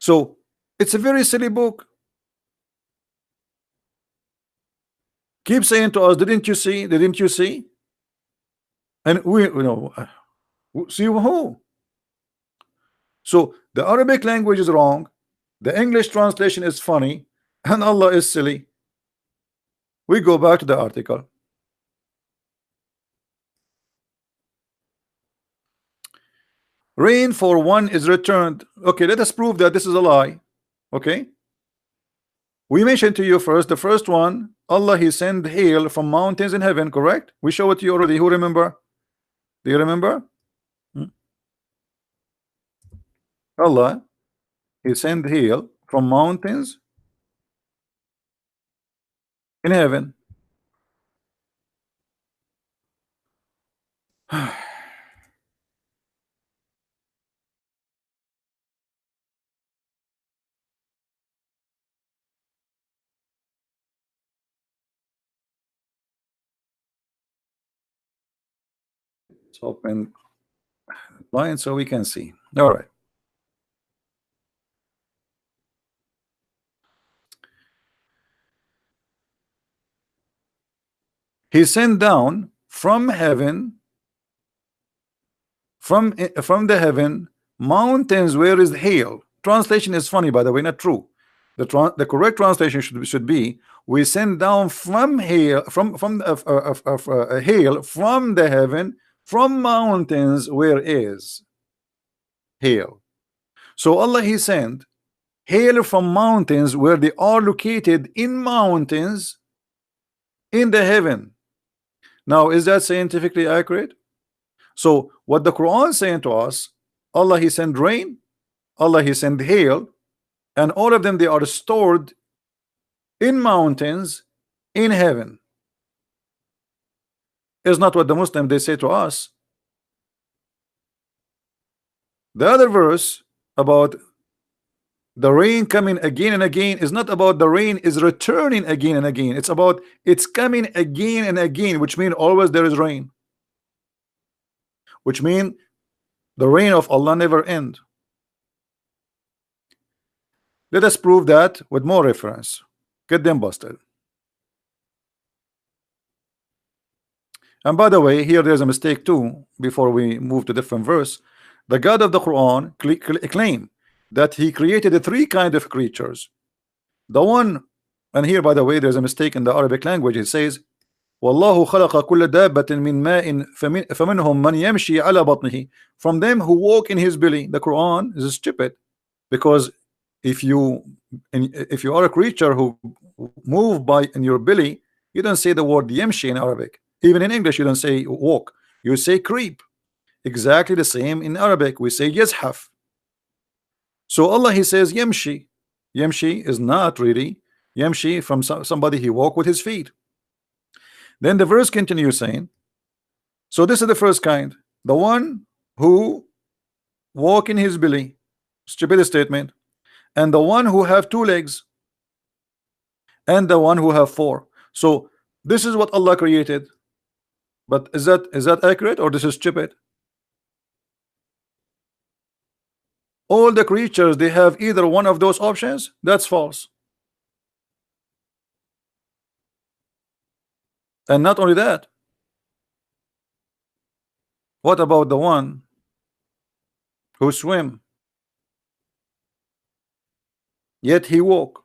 So it's a very silly book. Keep saying to us, didn't you see? Didn't you see? And we, you know, see who? So the Arabic language is wrong, the English translation is funny, and Allah is silly. We go back to the article. Rain for one is returned. Okay, let us prove that this is a lie. Okay, we mentioned to you first, the first one, Allah, he sent hail from mountains in heaven, correct? We show it to you already. Who remember? Do you remember? Hmm? Allah, he sent hail from mountains in heaven. Let's open line so we can see. All right. He sent down from heaven, from the heaven, mountains where is hail. Translation is funny, by the way, not true. The correct translation should be, we send down from hail, hail from the heaven, from mountains where is hail. So Allah, he sent hail from mountains where they are located in mountains in the heaven. Now, is that scientifically accurate? So what the Quran is saying to us, Allah, he sent rain, Allah, he sent hail, and all of them, they are stored in mountains in heaven. Is not what the Muslim they say to us. The other verse about the rain coming again and again is not about the rain is returning again and again. It's about it's coming again and again, which means always there is rain, which means the rain of Allah never end. Let us prove that with more reference. Get them busted. And by the way, here there's a mistake too. Before we move to different verse, the God of the Quran claim that he created the three kind of creatures. The one, and here by the way, there's a mistake in the Arabic language. It says, "Wallahu khalaqa kulla dabbatin min ma'in faminhum man yamshi ala batnihi." From them who walk in his belly. The Quran is stupid, because if you are a creature who move by in your belly, you don't say the word yamshi in Arabic. Even in English, you don't say walk, you say creep. Exactly the same in Arabic, we say yazhaf. So Allah, he says yamshi. Yamshi is not really yamshi from somebody he walk with his feet. Then the verse continues saying, so this is the first kind, the one who walk in his belly, stupid statement, and the one who have two legs, and the one who have four. So this is what Allah created. But is that accurate, or this is stupid? All the creatures, they have either one of those options. That's false. And not only that, what about the one who swim, yet he walk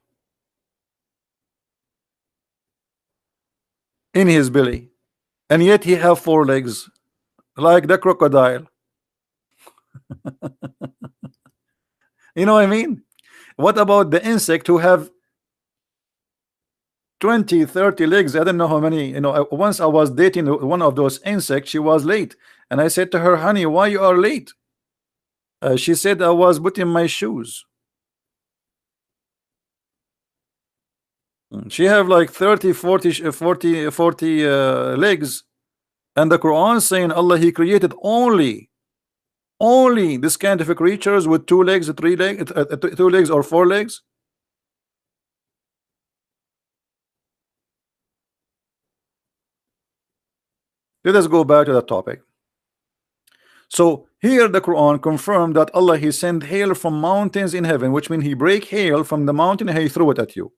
in his belly, and yet he have four legs, like the crocodile? You know what I mean? What about the insect who have 20, 30 legs? I don't know how many. You know, once I was dating one of those insects. She was late, and I said to her, honey, why you are late? She said, I was putting my shoes. She have like 30, 40 legs, and the Quran saying Allah, he created only this kind of creatures with two legs, three legs, two legs or four legs. Let us go back to that topic. So here the Quran confirmed that Allah, he sent hail from mountains in heaven, which means he break hail from the mountain and he threw it at you.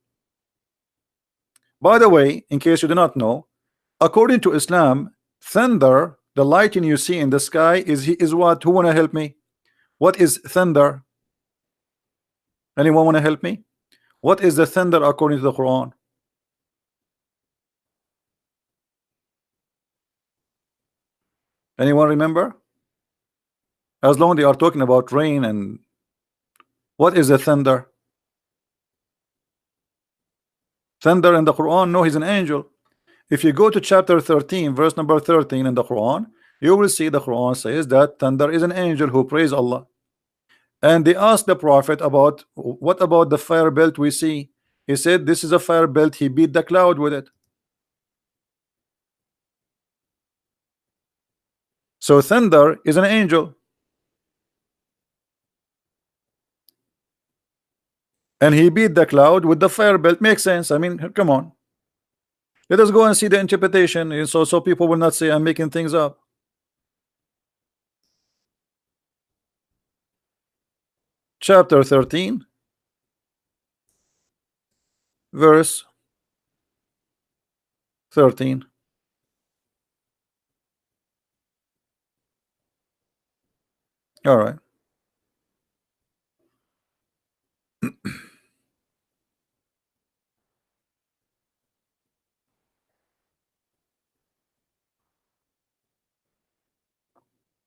By the way, in case you do not know, according to Islam, thunder, the lightning you see in the sky, is what? Who wanna help me? What is thunder? Anyone wanna help me? What is the thunder according to the Quran? Anyone remember? As long as they are talking about rain, and what is the thunder? Thunder in the Quran? No, he's an angel. If you go to chapter 13, verse number 13 in the Quran, you will see the Quran says that thunder is an angel who praise Allah. And they asked the Prophet about, what about the fire belt we see? He said this is a fire belt, he beat the cloud with it. So thunder is an angel. And he beat the cloud with the fire belt. Makes sense. I mean, come on. Let us go and see the interpretation, so people will not say I'm making things up. Chapter 13, verse 13. All right.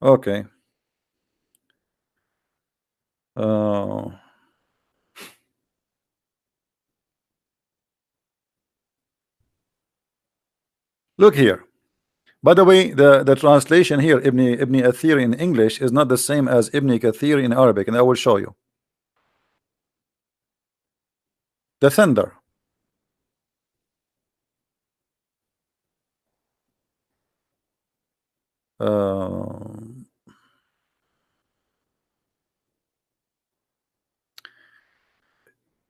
Okay. Look here. By the way, the translation here, Ibn Athir in English, is not the same as Ibn Kathir in Arabic, and I will show you. The thunder.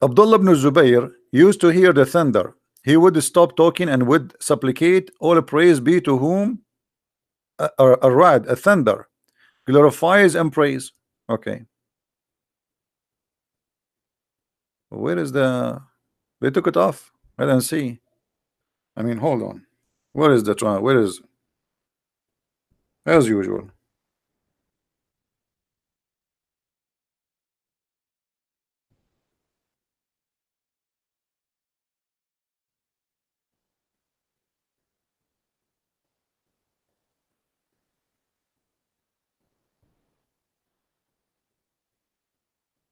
Abdullah ibn Zubayr used to hear the thunder. He would stop talking and would supplicate, all praise be to whom a rad, a thunder, glorifies and praise. Okay. Where is the? They took it off. I didn't see. I mean, hold on. Where is the? Where is? As usual.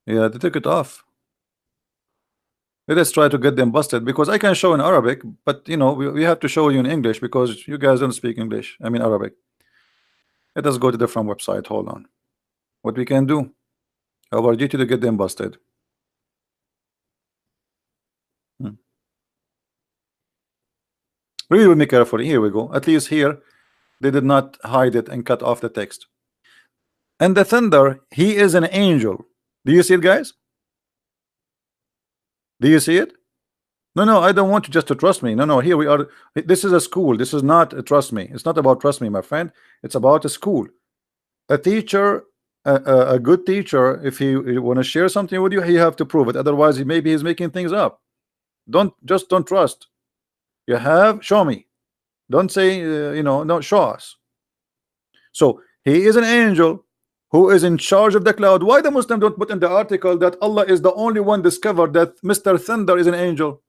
Yeah, they took it off. Let us try to get them busted, because I can show in Arabic, but you know, we have to show you in English because you guys don't speak English. I mean Arabic. Let us go to different website. Hold on. What we can do? Our duty to get them busted. Read with me carefully. Here we go. At least here they did not hide it and cut off the text. And the thunder, he is an angel. Do you see it, guys? Do you see it? No, I don't want you just to trust me. No, here we are. This is a school. This is not a trust me. It's not about trust me, my friend. It's about a school. A teacher, a good teacher, if he want to share something with you, he have to prove it. Otherwise, maybe he's making things up. Don't trust. You have, show me. Don't say you know, no, show us. So he is an angel who is in charge of the cloud. Why the Muslim don't put in the article that Allah is the only one discovered that Mr. Thunder is an angel?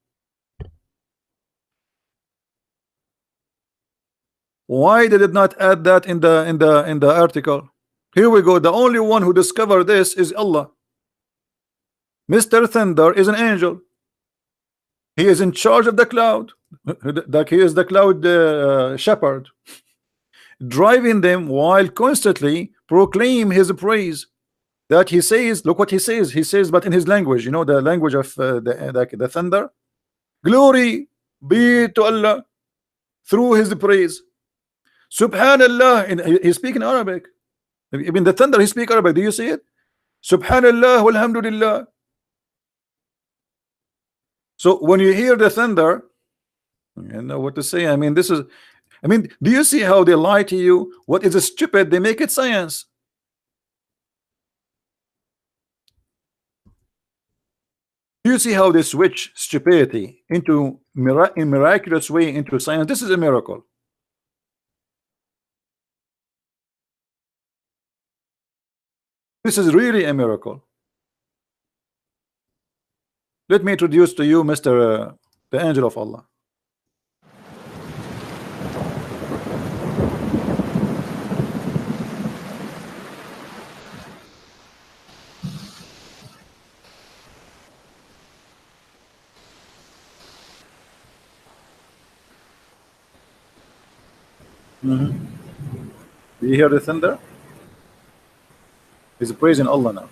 Why they did not add that in the article? Here we go. The only one who discovered this is Allah. Mr. Thunder is an angel. He is in charge of the cloud. That he is the cloud shepherd, driving them while constantly proclaim his praise. That he says, look what he says. He says, but in his language, you know, the language of the thunder. Glory be to Allah through his praise. Subhanallah. He speak in Arabic. Even the thunder, he speak Arabic. Do you see it? Subhanallah walhamdulillah. So when you hear the thunder, you know what to say. I mean, this is, I mean, do you see how they lie to you? What is stupid, they make it science. Do you see how they switch stupidity into in miraculous way into science? This is a miracle. This is really a miracle. Let me introduce to you Mr. The angel of Allah. Do you hear the thunder? He's praising Allah now.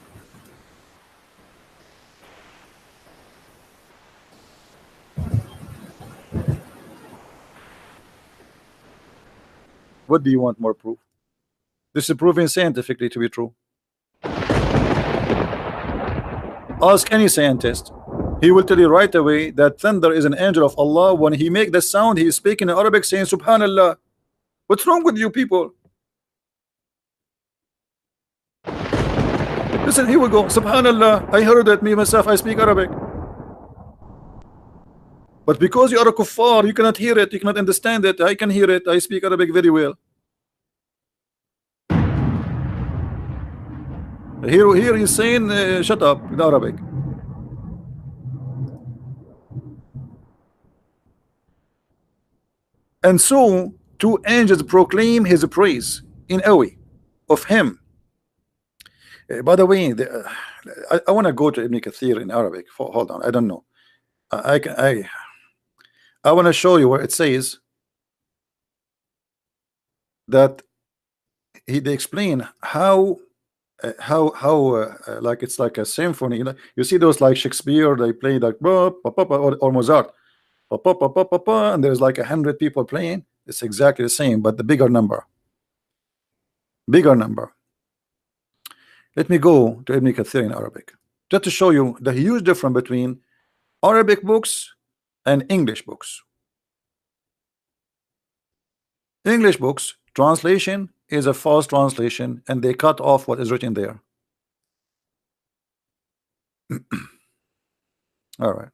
What do you want more proof? This is proven scientifically to be true. Ask any scientist. He will tell you right away that thunder is an angel of Allah. When he make the sound, he is speaking in Arabic saying Subhanallah. What's wrong with you people? Listen, here we go. Subhanallah. I heard that me myself, I speak Arabic. But because you are a kuffar, you cannot hear it, you cannot understand it. I can hear it, I speak Arabic very well. Here he's saying shut up in Arabic. And so two angels proclaim his praise in a way of him. By the way, I want to go to Ibn Kathir in Arabic. Hold on, I don't know. I want to show you where it says that they explain how like it's like a symphony. You see those like Shakespeare, they play like or Mozart, and there's like 100 people playing. It's exactly the same, but the bigger number. Let me go to Ibn Kathir in Arabic just to show you the huge difference between Arabic books and English books. English books translation is a false translation, and they cut off what is written there. All right.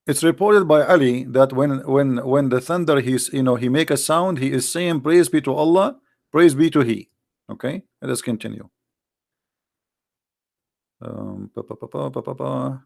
It's reported by Ali that when the thunder, he's he make a sound, he is saying praise be to Allah, praise be to He. Okay, let us continue. Pa, pa, pa, pa, pa, pa, pa.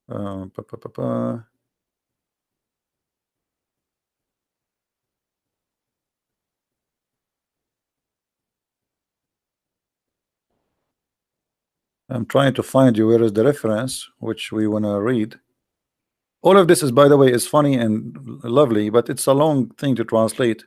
Pa, pa, pa, pa. I'm trying to find you where is the reference which we want to read. All of this is, by the way, is funny and lovely, but it's a long thing to translate.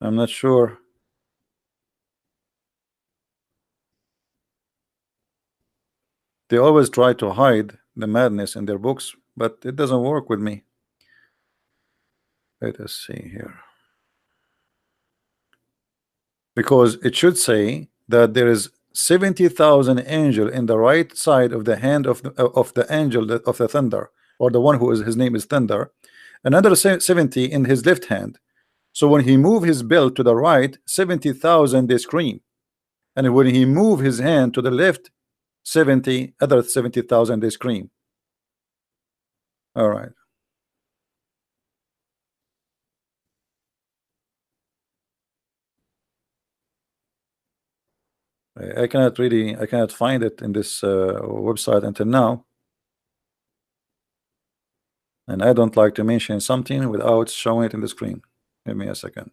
I'm not sure. They always try to hide the madness in their books, but it doesn't work with me. Let us see here. Because it should say that there is 70,000 angel in the right side of the hand of the angel of the thunder, or the one who is his name is Thunder, another 70 in his left hand. So when he move his belt to the right, 70,000 they scream, and when he move his hand to the left, 70,000 they scream. All right. I cannot find it in this website until now, and I don't like to mention something without showing it in the screen. Give me a second.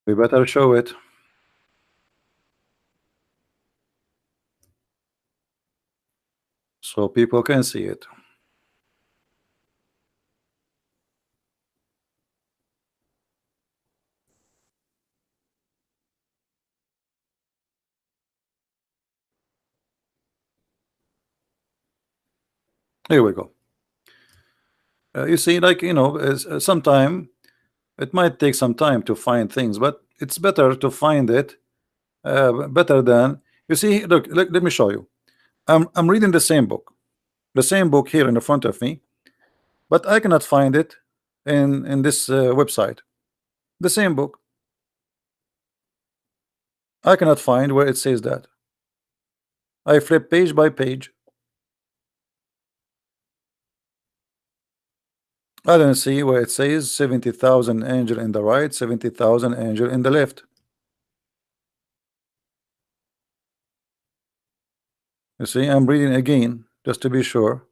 We better show it so people can see it. Here we go. You see, like, sometime it might take some time to find things, but it's better to find it better than you see. Look, let me show you. I'm reading the same book here in the front of me, but I cannot find it in this website. The same book, I cannot find where it says that. I flip page by page. I don't see where it says 70,000 angel in the right, 70,000 angel in the left. You see, I'm reading again just to be sure.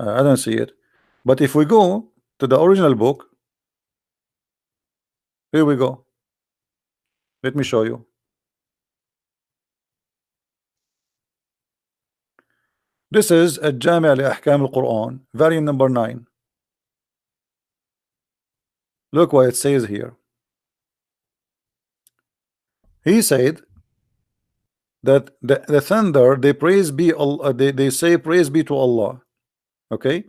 I don't see it. But if we go to the original book, here we go. Let me show you. This is a Jami' li-Ahkam al-Quran, volume number 9. Look what it says here. He said that the thunder, they praise be Allah, they say praise be to Allah. Okay,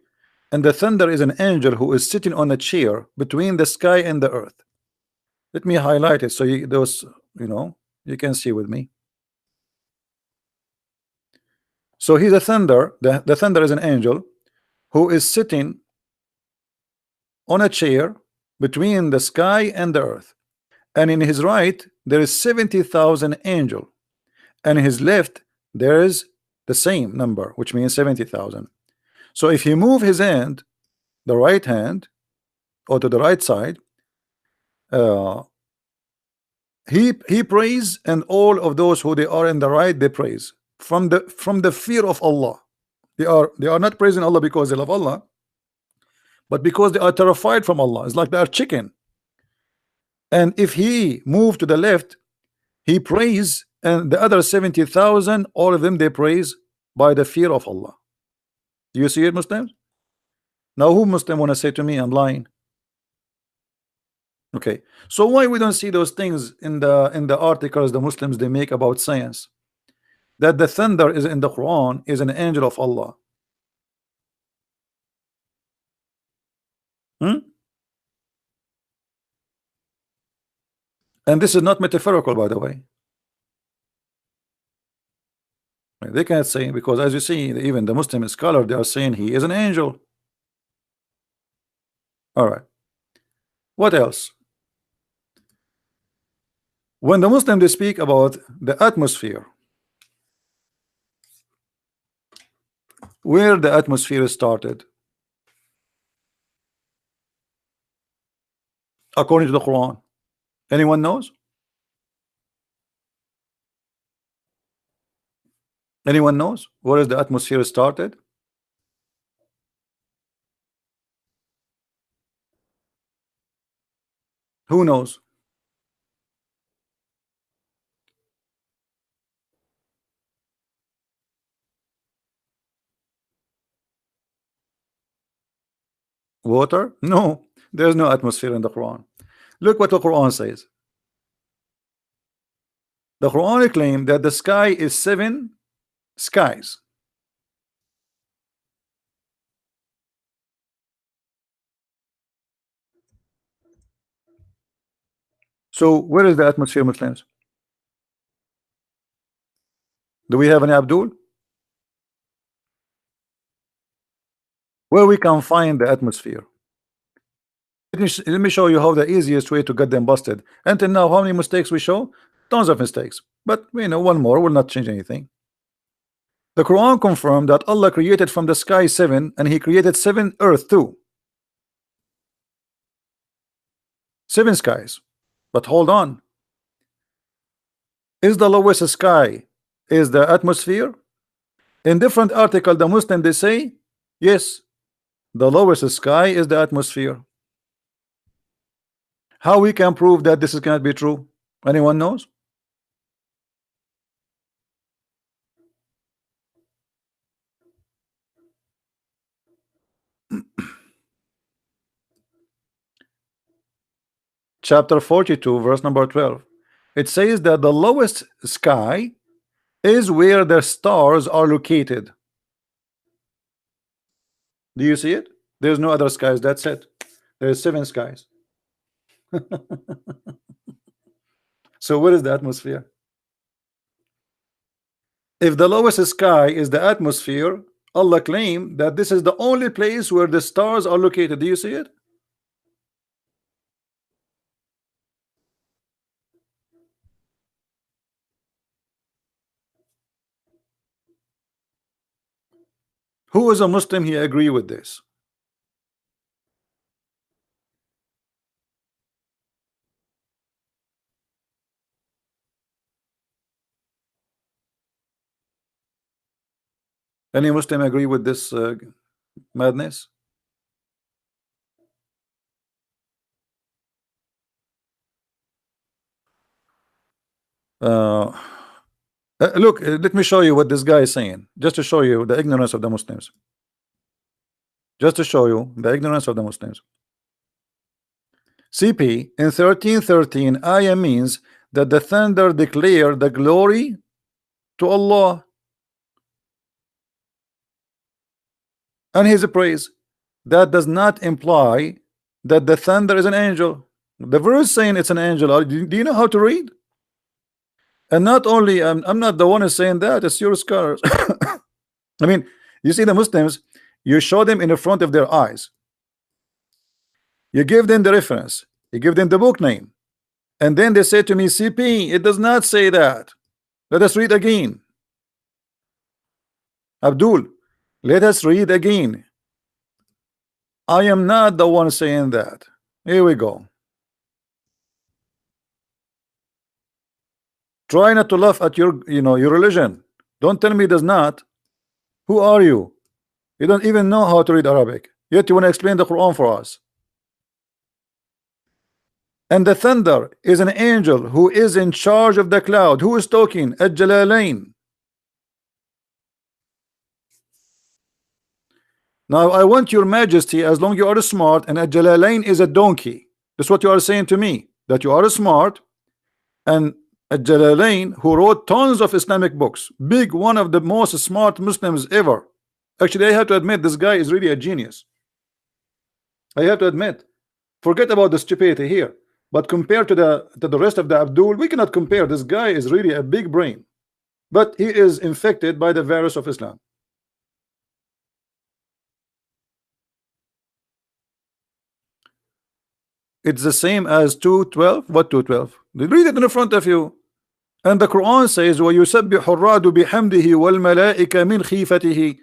and the thunder is an angel who is sitting on a chair between the sky and the earth. Let me highlight it so you can see with me. So he's a thunder. The thunder is an angel who is sitting on a chair between the sky and the earth, and in his right there is 70,000 angel, and in his left there is the same number, which means 70,000. So if he move his hand, the right hand, or to the right side, he prays, and all of those who they are in the right, they praise from the fear of Allah. They are not praising Allah because they love Allah, but because they are terrified from Allah. It's like they are chicken. And if he move to the left, he prays, and the other 70,000, all of them, they praise by the fear of Allah. Do you see it, Muslims? Now who Muslim want to say to me I'm lying? Okay, so why we don't see those things in the articles the Muslims they make about science, that the thunder is in the Quran is an angel of Allah? And this is not metaphorical, by the way. They can't say, because as you see, even the Muslim scholar, they are saying he is an angel. All right, what else? When the Muslim they speak about the atmosphere, where the atmosphere started according to the Quran, anyone knows? Anyone knows where is the atmosphere started? Who knows? Water? No, there's no atmosphere in the Quran. Look what the Quran says. The Quran claims that the sky is 7 skies. So where is the atmosphere, Muslims? Do we have any Abdul? Where we can find the atmosphere? Let me show you how the easiest way to get them busted. Until now, how many mistakes we show? Tons of mistakes. But you know, one more will not change anything. The Quran confirmed that Allah created from the sky 7 and He created 7 earth too. 7 skies. But hold on. Is the lowest sky is the atmosphere? In different article, the Muslim they say, yes, the lowest sky is the atmosphere. How we can prove that this cannot be true? Anyone knows? Chapter 42, verse number 12. It says that the lowest sky is where the stars are located. Do you see it? There's no other skies. That's it. There's 7 skies. So what is the atmosphere? If the lowest sky is the atmosphere, Allah claimed that this is the only place where the stars are located. Do you see it? Who is a Muslim? He agree with this. Any Muslim agree with this madness? Look, let me show you what this guy is saying, just to show you the ignorance of the Muslims. Just to show you the ignorance of the Muslims. CP in 13:13 ayah means that the thunder declare the glory to Allah and His praise. That does not imply that the thunder is an angel. The verse saying it's an angel. Do you know how to read? And not only I'm not the one who's saying that, it's your scholars. I mean, you see the Muslims, you show them in the front of their eyes. You give them the reference, you give them the book name, and then they say to me, CP, it does not say that. Let us read again. Abdul, let us read again. I am not the one saying that. Here we go. Try not to laugh at your religion. Don't tell me it does not. Who are you? You don't even know how to read Arabic, yet you want to explain the Quran for us. And the thunder is an angel who is in charge of the cloud. Who is talking? Al-Jalalain. Now I want your majesty, as long you are smart, and Al-Jalalain is a donkey. That's what you are saying to me, that you are smart, and Al-Jalalain, who wrote tons of Islamic books, big, one of the most smart Muslims ever. Actually, I have to admit, this guy is really a genius. I have to admit. Forget about the stupidity here, but compared to the rest of the Abdul, we cannot compare. This guy is really a big brain, but he is infected by the virus of Islam. It's the same as 2:12. What 2:12? Read it in front of you. And the Quran says, وَيُسَبِّحُ الرَّعْدُ بِحَمْدِهِ وَالْمَلَائِكَ مِنْ خِيفَتِهِ.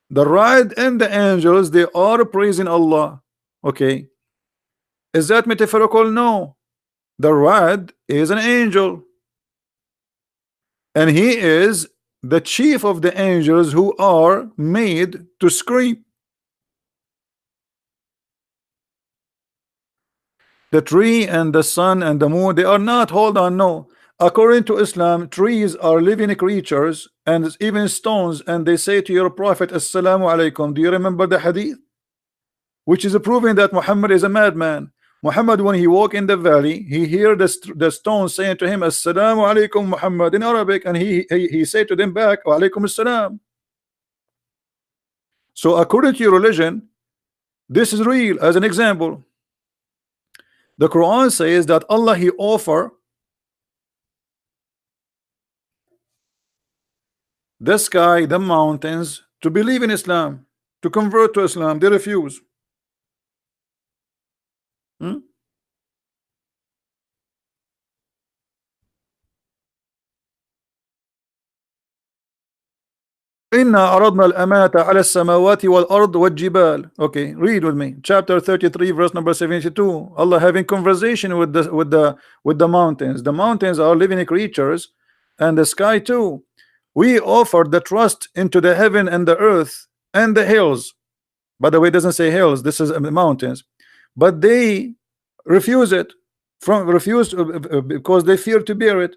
The ra'd and the angels, they are praising Allah. Okay. Is that metaphorical? No. The ra'd is an angel. And he is the chief of the angels who are made to scream. The tree and the sun and the moon, they are not. Hold on, no. According to Islam, trees are living creatures and even stones, and they say to your prophet, Assalamu alaikum. Do you remember the hadith? Which is proving that Muhammad is a madman. Muhammad, when he walk in the valley, he hear the stone saying to him, Assalamu alaikum Muhammad in Arabic, and he said to them back, Wa alaikum assalam. So according to your religion, this is real. As an example, the Quran says that Allah, he offer the sky, the mountains, to believe in Islam, to convert to Islam. They refuse. Hmm? إنا عرضنا الأمانة على السماوات والأرض والجبال. Okay, read with me. Chapter 33, verse number 72. Allah having conversation with the mountains. The mountains are living creatures, and the sky too. We offered the trust into the heaven and the earth and the hills. By the way, it doesn't say hills. This is the mountains, but they refuse it. Refuse because they fear to bear it.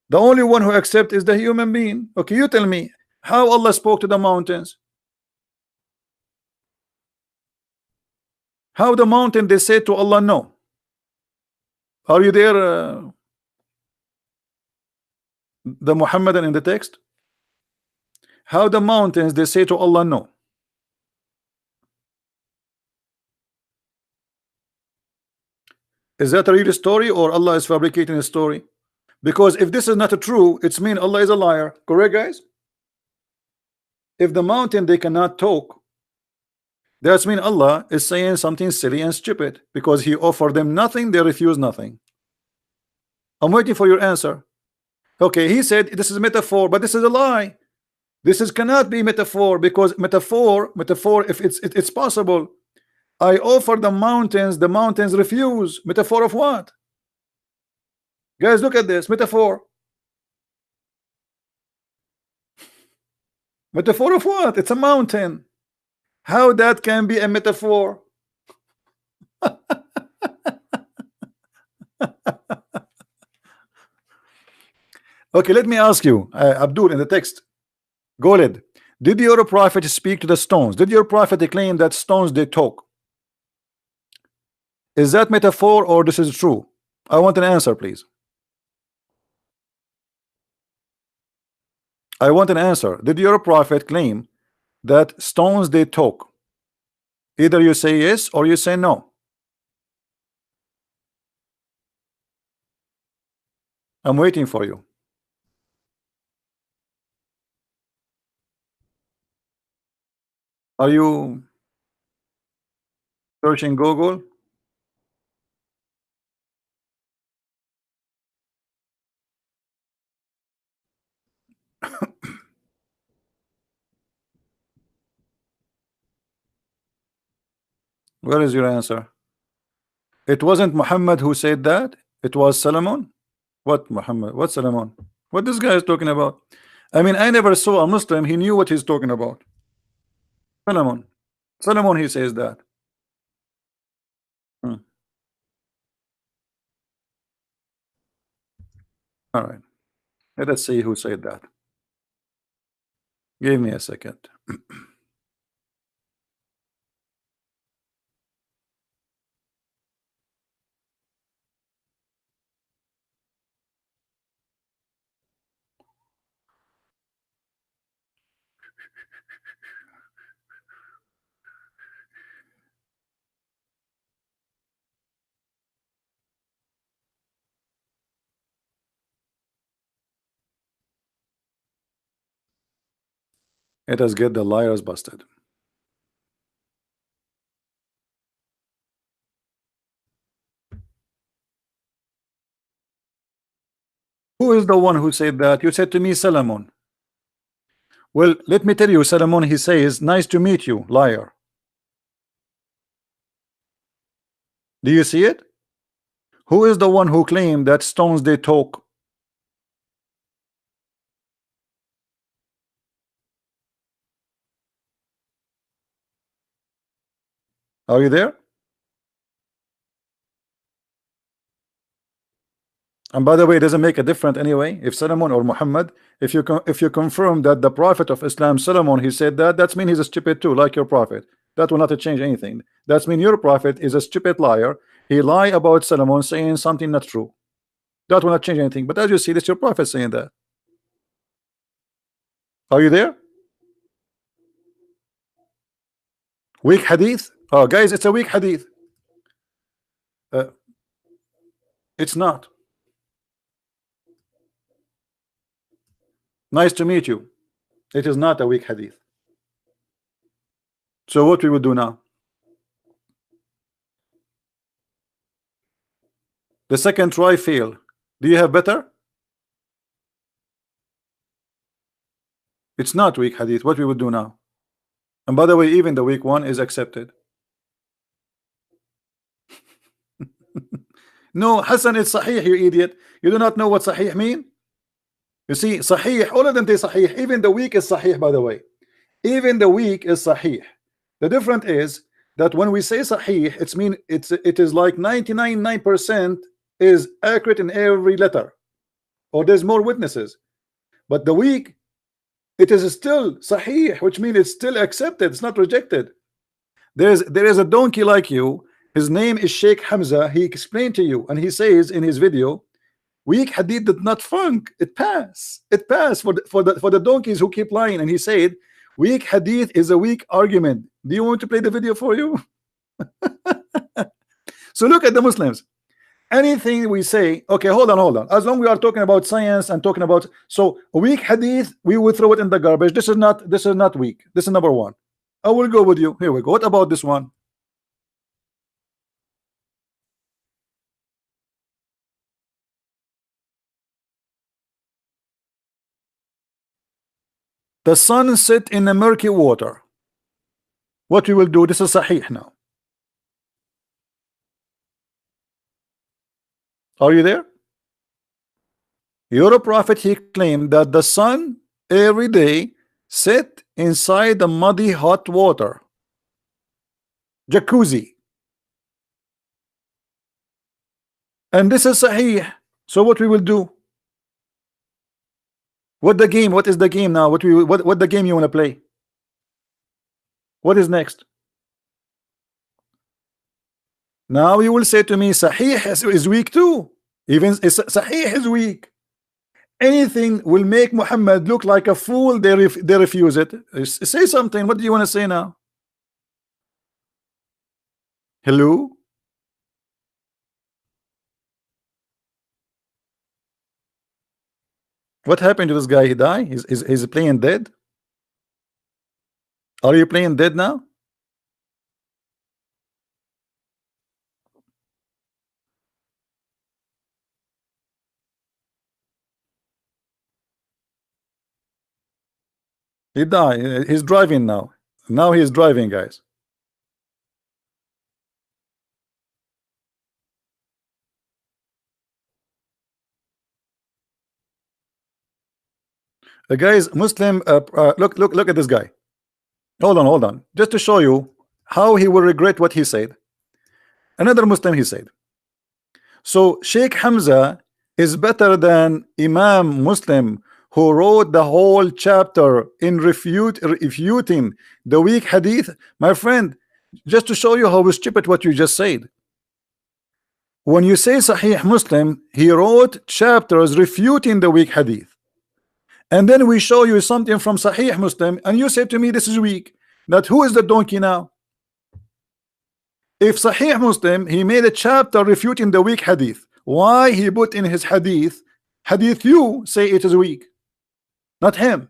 The only one who accepts is the human being. Okay, you tell me how Allah spoke to the mountains. How the mountain they say to Allah no? Are you there, the Muhammadan in the text? How the mountains they say to Allah no? Is that a real story or Allah is fabricating a story? Because if this is not true, it's mean Allah is a liar. Correct, guys? If the mountain they cannot talk, that's mean Allah is saying something silly and stupid because He offered them nothing, they refuse nothing. I'm waiting for your answer. Okay, He said this is a metaphor, but this is a lie. This is cannot be metaphor because metaphor, if it's possible. I offer the mountains refuse. Metaphor of what? Guys, look at this metaphor. Metaphor of what? It's a mountain. How that can be a metaphor? Okay, let me ask you, Abdul, in the text, Goled, did your prophet speak to the stones? Did your prophet claim that stones they talk? Is that metaphor or this is true? I want an answer, please. I want an answer. Did your prophet claim that stones they talk? Either you say yes or you say no. I'm waiting for you. Are you searching Google? Where is your answer? It wasn't Muhammad who said that. It was Solomon. What Muhammad? What Solomon? What this guy is talking about? I mean, I never saw a Muslim. He knew what he's talking about. Solomon. Solomon. He says that. Hmm. All right. Let us see who said that. Give me a second. Let us get the liars busted. Who is the one who said that? You said to me, Solomon. Well, let me tell you, Solomon, he says, nice to meet you, liar. Do you see it? Who is the one who claimed that stones they talk? Are you there? And by the way, it doesn't make a difference anyway. If Solomon or Muhammad, if you confirm that the prophet of Islam, Solomon, he said that, that's mean he's a stupid too, like your prophet. That will not change anything. That's mean your prophet is a stupid liar. He lied about Solomon saying something not true. That will not change anything. But as you see, that's your prophet saying that. Are you there? Weak hadith? Oh, guys, it's a weak hadith. It's not. Nice to meet you. It is not a weak hadith. So what we would do now? The second try fail. Do you have better? It's not weak hadith. What we would do now? And by the way, even the weak one is accepted. No, Hassan, it's Sahih, you idiot. You do not know what Sahih mean? You see, Sahih, all of them say Sahih. Even the weak is Sahih, by the way. Even the weak is Sahih. The difference is that when we say Sahih, it is like 99.9% is accurate in every letter, or there's more witnesses. But the weak, it is still Sahih, which means it's still accepted, it's not rejected. There is a donkey like you. His name is Sheikh Hamza. He explained to you, and he says in his video, weak hadith did not funk. It passed. It passed for the donkeys who keep lying. And he said, weak hadith is a weak argument. Do you want to play the video for you? So look at the Muslims. Anything we say, okay, hold on. As long as we are talking about science and talking about weak hadith, we will throw it in the garbage. This is not weak. This is number one. I will go with you. Here we go. What about this one? The sun set in a murky water. What we will do? This is Sahih now. Are you there? Your prophet, he claimed that the sun every day set inside the muddy hot water, jacuzzi, and this is Sahih. So what we will do? What the game? What is the game now? What the game you want to play? What is next? Now you will say to me, Sahih is weak too. Even Sahih is weak. Anything will make Muhammad look like a fool, they refuse it. Say something. What do you want to say now? Hello? What happened to this guy? He died? He's playing dead? Are you playing dead now? He died. He's driving now. Now he's driving, guys. The guys, Muslim, look at this guy. Hold on. Just to show you how he will regret what he said. Another Muslim, he said. So Sheikh Hamza is better than Imam Muslim, who wrote the whole chapter in refuting the weak hadith. My friend, just to show you how stupid what you just said. When you say Sahih Muslim, he wrote chapters refuting the weak hadith. And then we show you something from Sahih Muslim, and you say to me this is weak. That who is the donkey now? If Sahih Muslim, he made a chapter refuting the weak hadith, why he put in his hadith you say it is weak, not him?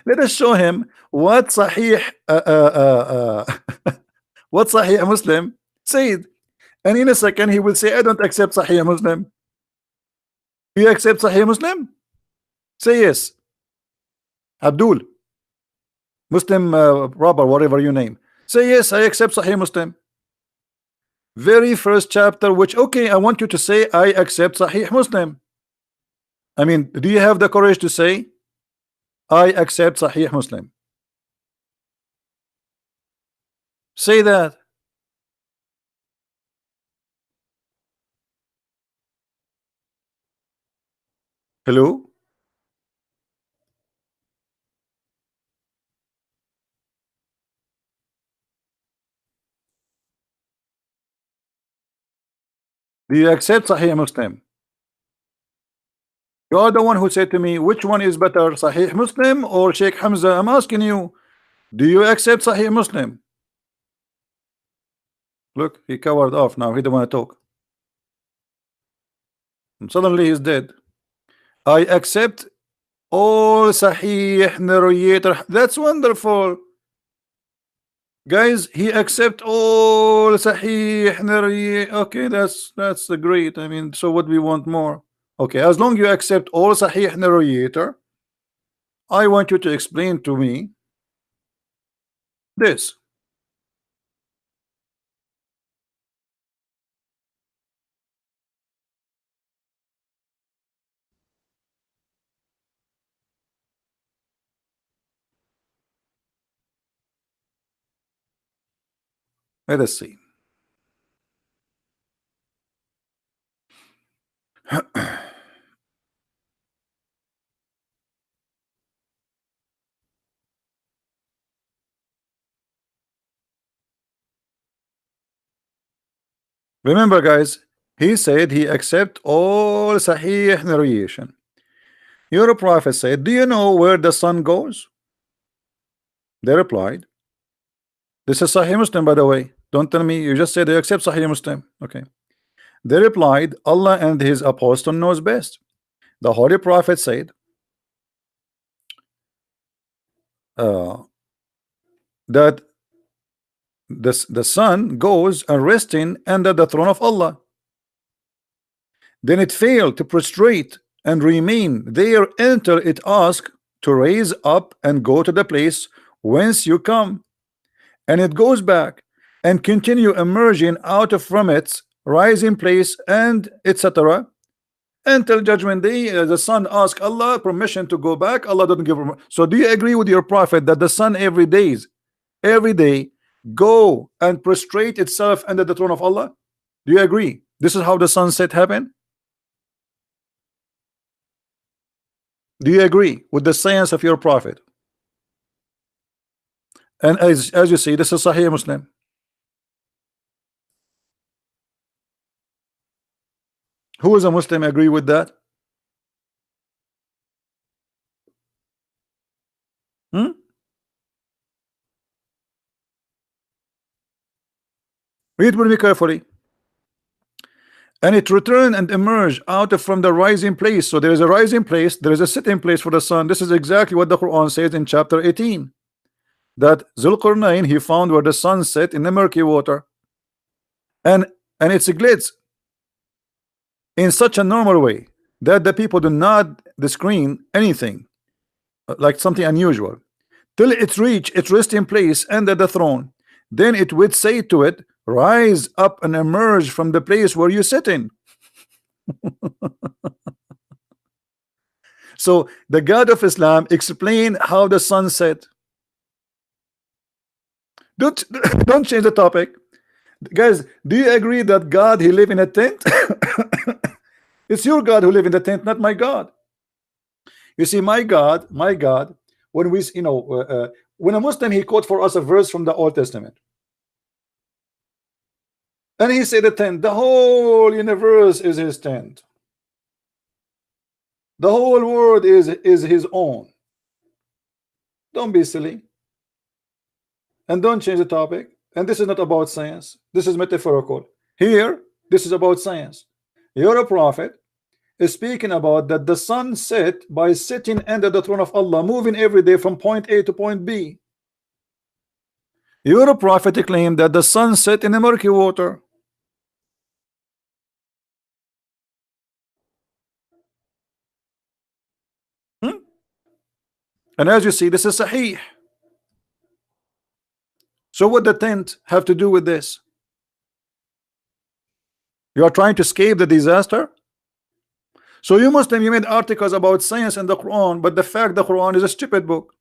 Let us show him what Sahih what Sahih Muslim said, and in a second he will say, I don't accept Sahih Muslim. You accept Sahih Muslim? Say yes. Abdul, Muslim robber, whatever you name, say yes, I accept Sahih Muslim. Very first chapter, which, okay, I want you to say I accept Sahih Muslim. I mean, do you have the courage to say I accept Sahih Muslim? Say that. Hello? Do you accept Sahih Muslim? You are the one who said to me, which one is better, Sahih Muslim or Sheikh Hamza? I'm asking you, do you accept Sahih Muslim? Look, he covered off now. He don't want to talk. And suddenly he's dead. I accept all Sahih narrator. That's wonderful. Guys, he accept all Sahih Narwi. Okay, that's great. I mean, so what we want more? Okay, as long you accept all Sahih narrator, I want you to explain to me this. Let us see. Remember, guys, he said he accept all Sahih narration. Your prophet said, do you know where the sun goes? They replied, this is Sahih Muslim, by the way. Don't tell me you just said they accept Sahih Muslim. Okay. They replied, Allah and his apostle knows best. The Holy Prophet said, that the sun goes and resting under the throne of Allah. Then it failed to prostrate and remain there until it asked to raise up and go to the place whence you come, and it goes back and continue emerging out of from its rising place, and etc. until judgment day. The sun asks Allah permission to go back. Allah doesn't give him. So do you agree with your prophet that the sun every day go and prostrate itself under the throne of Allah? Do you agree? This is how the sunset happened. Do you agree with the science of your prophet? And as you see, this is Sahih Muslim. Who is a Muslim agree with that? Read with me carefully. And it returned and emerged out of from the rising place. So there is a rising place, there is a sitting place for the sun. This is exactly what the Quran says in chapter 18, that Zulqarnain, he found where the sun set in the murky water, and it's a glitz in such a normal way that the people do not screen anything like something unusual till it reach its resting place under the throne. Then it would say to it, rise up and emerge from the place where you sit in. So the God of Islam explained how the sun set. Don't change the topic, guys. Do you agree that God, he live in a tent? It's your God who live in the tent, not my God. You see, my God, when we, when a Muslim, he quote for us a verse from the Old Testament, and he said the tent, the whole universe is his tent, the whole world is his own. Don't be silly, and don't change the topic. And this is not about science, this is metaphorical. Here, this is about science. You're a prophet is speaking about that the sun set by sitting under the throne of Allah, moving every day from point A to point B. Your prophet claimed that the sun set in the murky water. And as you see, this is Sahih. So what the tent have to do with this? You are trying to escape the disaster. So you Muslim, you made articles about science in the Quran, but the fact the Quran is a stupid book.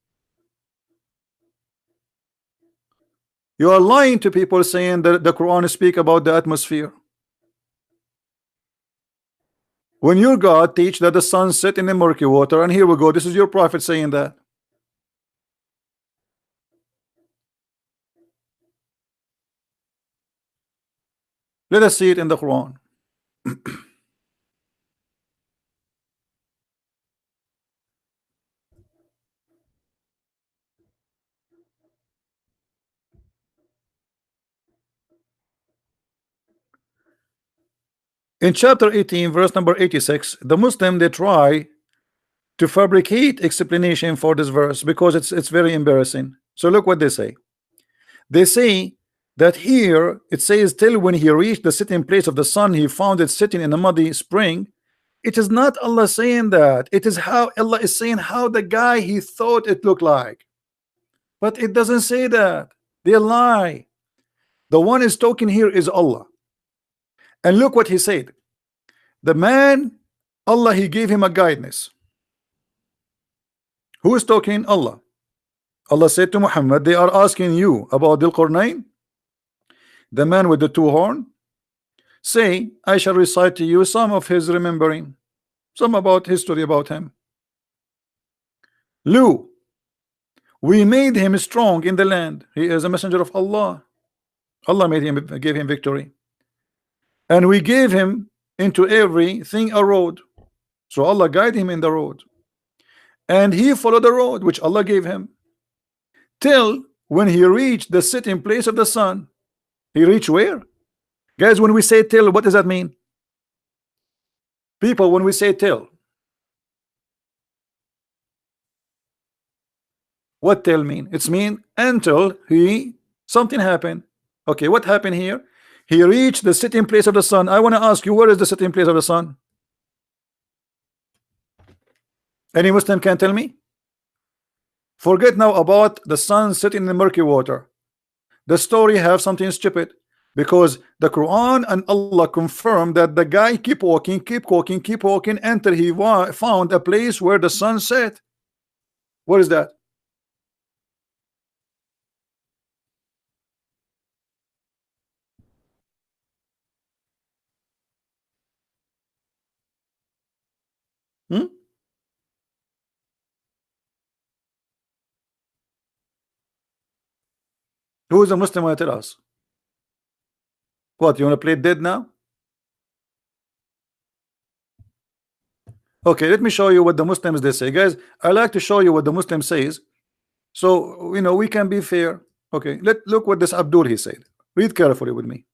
You are lying to people saying that the Quran speak about the atmosphere, when your God teach that the sun set in the murky water. And here we go, this is your prophet saying that. Let us see it in the Quran. In chapter 18, verse number 86, the Muslim, they try to fabricate explanation for this verse because it's very embarrassing. So look what they say. They say that here it says, till when he reached the sitting place of the sun, he found it sitting in a muddy spring. It is not Allah saying that. It is how Allah is saying how the guy he thought it looked like. But it doesn't say that. They lie. The one is talking here is Allah. And look what he said. The man, Allah, he gave him a guidance. Who is talking? Allah. Allah said to Muhammad, they are asking you about Dhul Qarnayn, the man with the two horns. Say, I shall recite to you some of his remembering, some about history about him. Lu, we made him strong in the land. He is a messenger of Allah. Allah made him, gave him victory. And we gave him into everything a road. So Allah guided him in the road. And he followed the road which Allah gave him. Till when he reached the sitting place of the sun. He reached where? Guys, when we say till, what does that mean? People, when we say till, what till mean? It's mean until something happened. Okay, what happened here? He reached the sitting place of the sun. I want to ask you, where is the sitting place of the sun? Any Muslim can tell me? Forget now about the sun sitting in the murky water. The story have something stupid, because the Quran and Allah confirm that the guy keep walking until he found a place where the sun set. What is that? Who is a Muslim want to tell us? What, you want to play dead now? Okay, let me show you what the Muslims they say. Guys, I like to show you what the Muslim says, so you know we can be fair. Okay, look what this Abdul he said. Read carefully with me.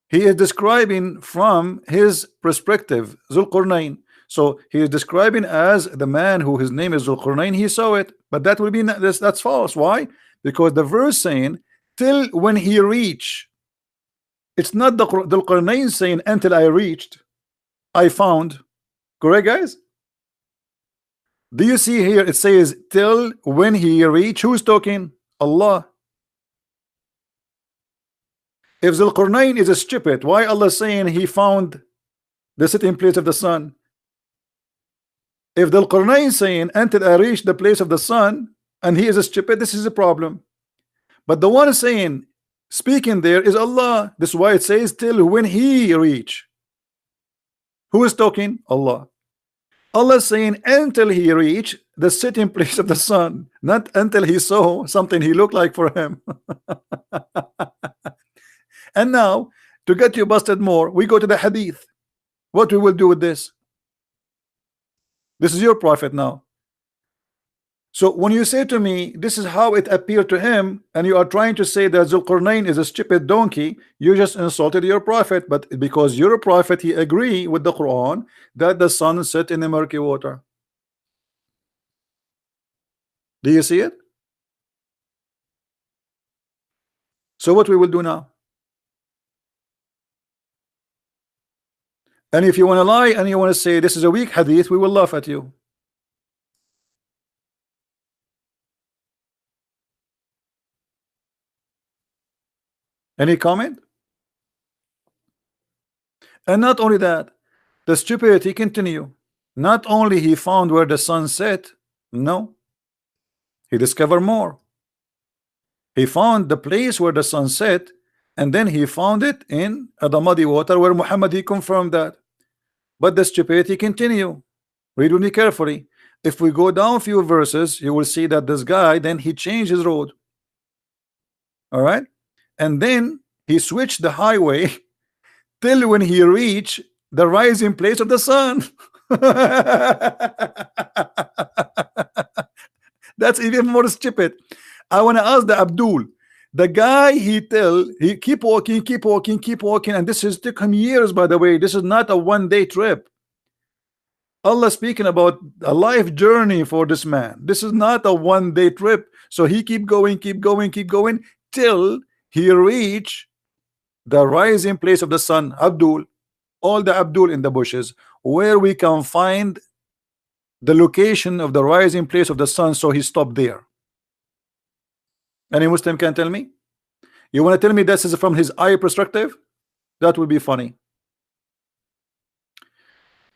He is describing from his perspective Dhul Qarnayn. So he is describing as the man who his name is Dhul Qarnayn. He saw it, but that will be that's false. Why? Because the verse saying till when he reached. It's not the Dhul Qarnayn saying until I reached, I found. Correct, guys? Do you see here it says till when he reached? Who's talking? Allah. If Dhul Qarnayn is a stupid, why Allah saying he found the sitting place of the sun? If Dhul Qarnayn saying until I reached the place of the sun and he is a stupid, this is a problem. But the one saying speaking there is Allah. This is why it says till when he reach. Who is talking? Allah. Allah is saying until he reached the sitting place of the sun, not until he saw something he looked like for him. And now to get you busted more, we go to the hadith. What we will do with this? This is your prophet now. So when you say to me this is how it appeared to him, and you are trying to say that Dhul Qarnayn is a stupid donkey, you just insulted your prophet. But because you're a prophet, he agree with the Quran that the sun set in the murky water. Do you see it? So what we will do now? And if you want to lie and you want to say this is a weak hadith, we will laugh at you. Any comment? And not only that, the stupidity continue. Not only he found where the sun set, no, he discovered more. He found the place where the sun set, and then he found it in the muddy water where Muhammad he confirmed that. But the stupidity continue. Read with me carefully. If we go down a few verses, you will see that this guy then he changed his road. All right, and then he switched the highway till when he reached the rising place of the sun. That's even more stupid. I want to ask the Abdul, the guy he keep walking, and this has took him years, by the way. This is not a one-day trip. Allah speaking about a life journey for this man. This is not a one-day trip. So he keep going, keep going, keep going till he reach the rising place of the sun. Abdul, all the Abdul in the bushes, where we can find the location of the rising place of the sun. So he stopped there. Any Muslim can tell me? You want to tell me this is from his eye perspective? That would be funny.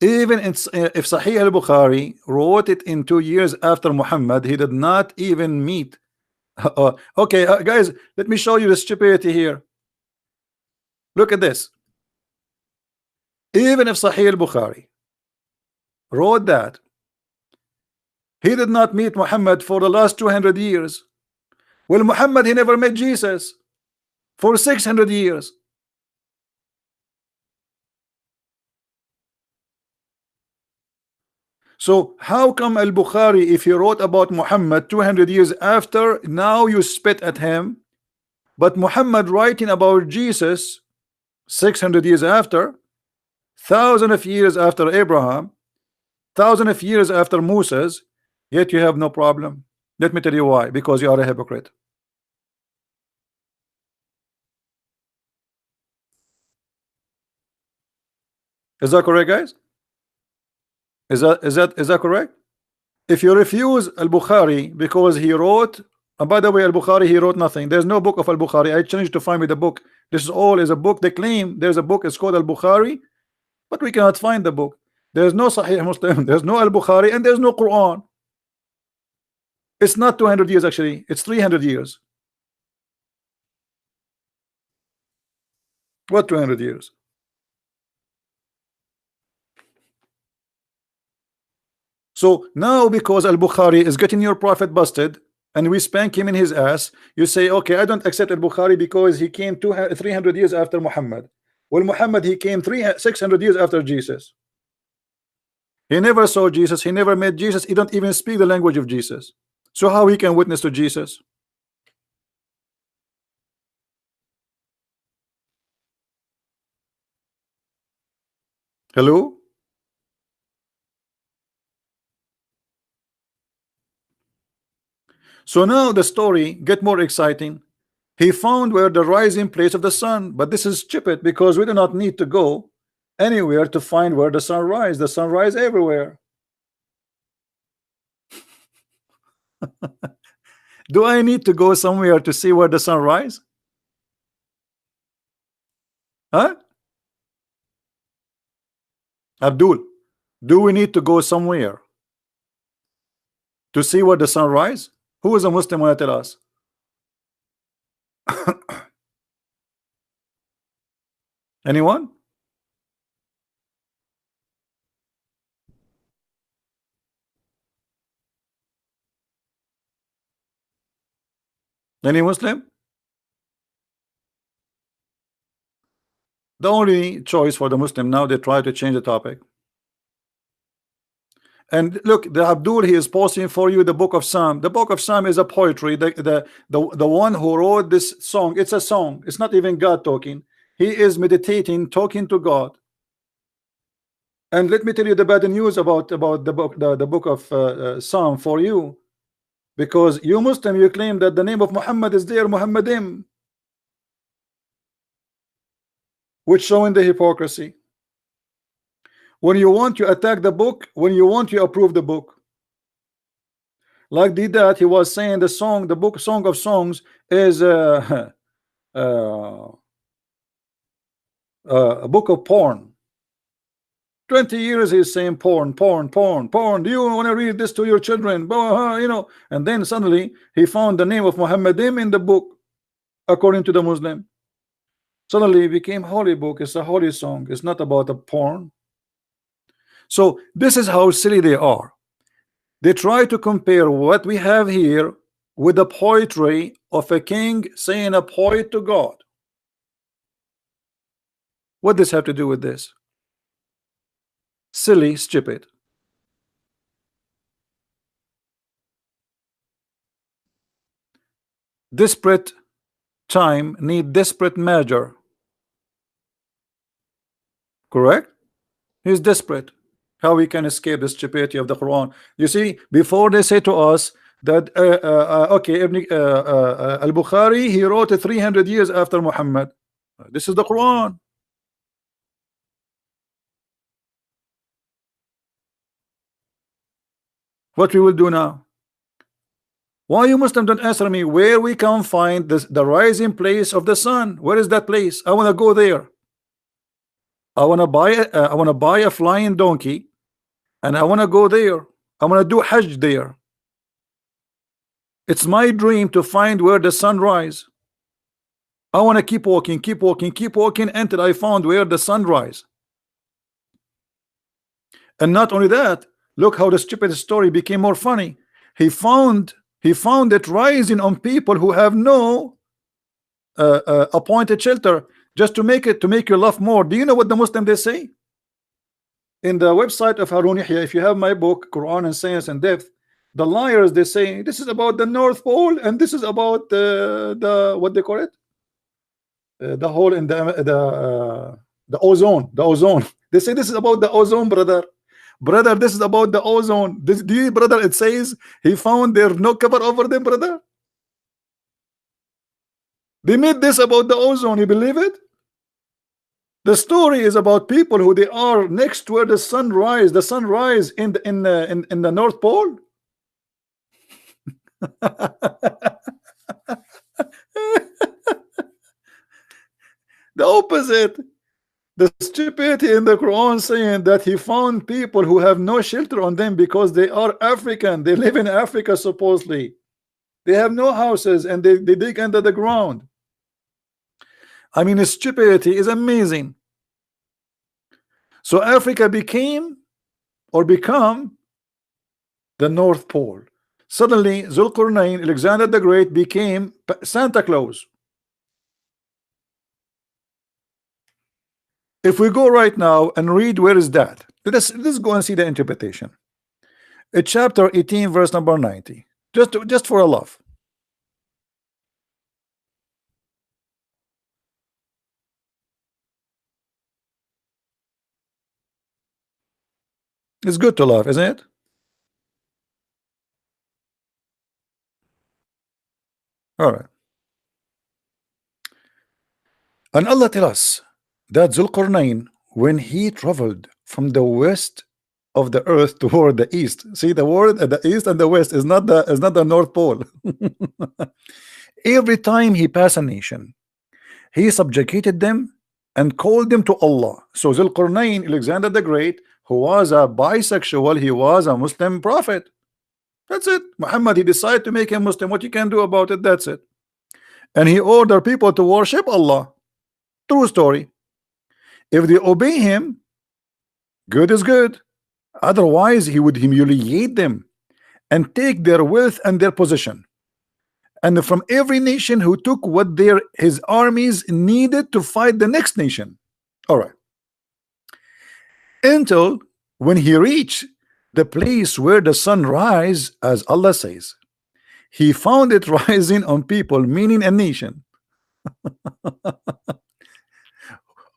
Even if Sahih al-Bukhari wrote it in 2 years after Muhammad, he did not even meet. Okay, guys, let me show you the stupidity here. Look at this. Even if Sahih al-Bukhari wrote that he did not meet Muhammad for the last 200 years. Well, Muhammad, he never met Jesus for 600 years. So how come al-Bukhari, if he wrote about Muhammad 200 years after, now you spit at him, but Muhammad writing about Jesus 600 years after, thousands of years after Abraham, thousands of years after Moses, yet you have no problem? Let me tell you why. Because you are a hypocrite. Is that correct, guys? Is that correct? If you refuse al-Bukhari because he wrote, and by the way, al-Bukhari, he wrote nothing. There's no book of al-Bukhari. I challenge to find me the book. This is all is a book. They claim there's a book. It's called al-Bukhari, but we cannot find the book. There's no Sahih Muslim. There's no al-Bukhari, and there's no Quran. It's not 200 years actually. It's 300 years. What 200 years? So now because al-Bukhari is getting your prophet busted and we spank him in his ass, you say, okay, I don't accept al-Bukhari because he came 300 years after Muhammad. Well, Muhammad, he came 600 years after Jesus. He never saw Jesus. He never met Jesus. He don't even speak the language of Jesus. So how he can witness to Jesus? Hello? So now the story get more exciting. He found where the rising place of the sun, but this is stupid because we do not need to go anywhere to find where the sun rise. The sun rise everywhere. Do I need to go somewhere to see where the sun rise? Huh? Abdul, do we need to go somewhere to see where the sun rise? Who is a Muslim want to tell us? Anyone? Any Muslim? The only choice for the Muslim now, they try to change the topic. And look, the Abdul, he is posting for you the book of Psalm. The book of Psalm is a poetry. The one who wrote this song, it's a song. It's not even God talking. He is meditating, talking to God. And let me tell you the bad news about the book of Psalm for you, because you Muslim, you claim that the name of Muhammad is there, Muhammadim, which showing the hypocrisy. When you want, you attack the book. When you want, you approve the book. Like did that, he was saying the song, the book, Song of Songs, is a book of porn. 20 years he's saying porn, porn, porn, porn. Do you want to read this to your children? You know, and then suddenly he found the name of Muhammadim in the book, according to the Muslim. Suddenly it became holy book. It's a holy song. It's not about a porn. So this is how silly they are. They try to compare what we have here with the poetry of a king saying a poet to God. What does this have to do with this? Silly, stupid. Desperate time need desperate measure. Correct? He's desperate. how we can escape the stupidity of the Quran. You see, before they say to us that okay, Al-Bukhari, he wrote it 300 years after Muhammad. This is the Quran. What we will do now? Why you Muslim don't answer me where we can find this, the rising place of the sun? Where is that place? I want to go there. I want to buy a flying donkey, and I want to go there. I want to do Hajj there. It's my dream to find where the sun rise. I want to keep walking, keep walking, keep walking until I found where the sun rise. And not only that, look how the stupid story became more funny. He found it rising on people who have no appointed shelter, just to make you laugh more. Do you know what the Muslim they say? In the website of Harun Yahya, if you have my book Quran and Science and Depth, the liars they say this is about the North Pole and this is about the what they call it, the hole in the ozone. They say this is about the ozone, brother, this is about the ozone. This, do you, brother, it says he found there no cover over them, brother. They made this about the ozone. You believe it? The story is about people who they are next to where the sun rise. The sun rise in the North Pole. The opposite. The stupidity in the Quran saying that he found people who have no shelter on them because they are African. They live in Africa supposedly. They have no houses and they dig under the ground. I mean, stupidity is amazing. So Africa become the North Pole. Suddenly Zulqarnain, Alexander the Great, became Santa Claus. If we go right now and read where is that, let's go and see the interpretation. It's chapter 18 verse number 90, just for a laugh. It's good to laugh, isn't it? All right. And Allah tells us that Zulqarnain, when he traveled from the west of the earth toward the east, see the word the east and the west is not the North Pole. Every time he passed a nation, he subjugated them and called them to Allah. So Zulqarnain, Alexander the Great, who was a bisexual, he was a Muslim prophet. That's it. Muhammad, he decided to make him Muslim. What you can do about it? That's it. And he ordered people to worship Allah. True story. If they obey him, good is good. Otherwise, he would humiliate them and take their wealth and their possession. And from every nation who took what his armies needed to fight the next nation. All right. Until when he reached the place where the sun rise, as Allah says, he found it rising on people, meaning a nation.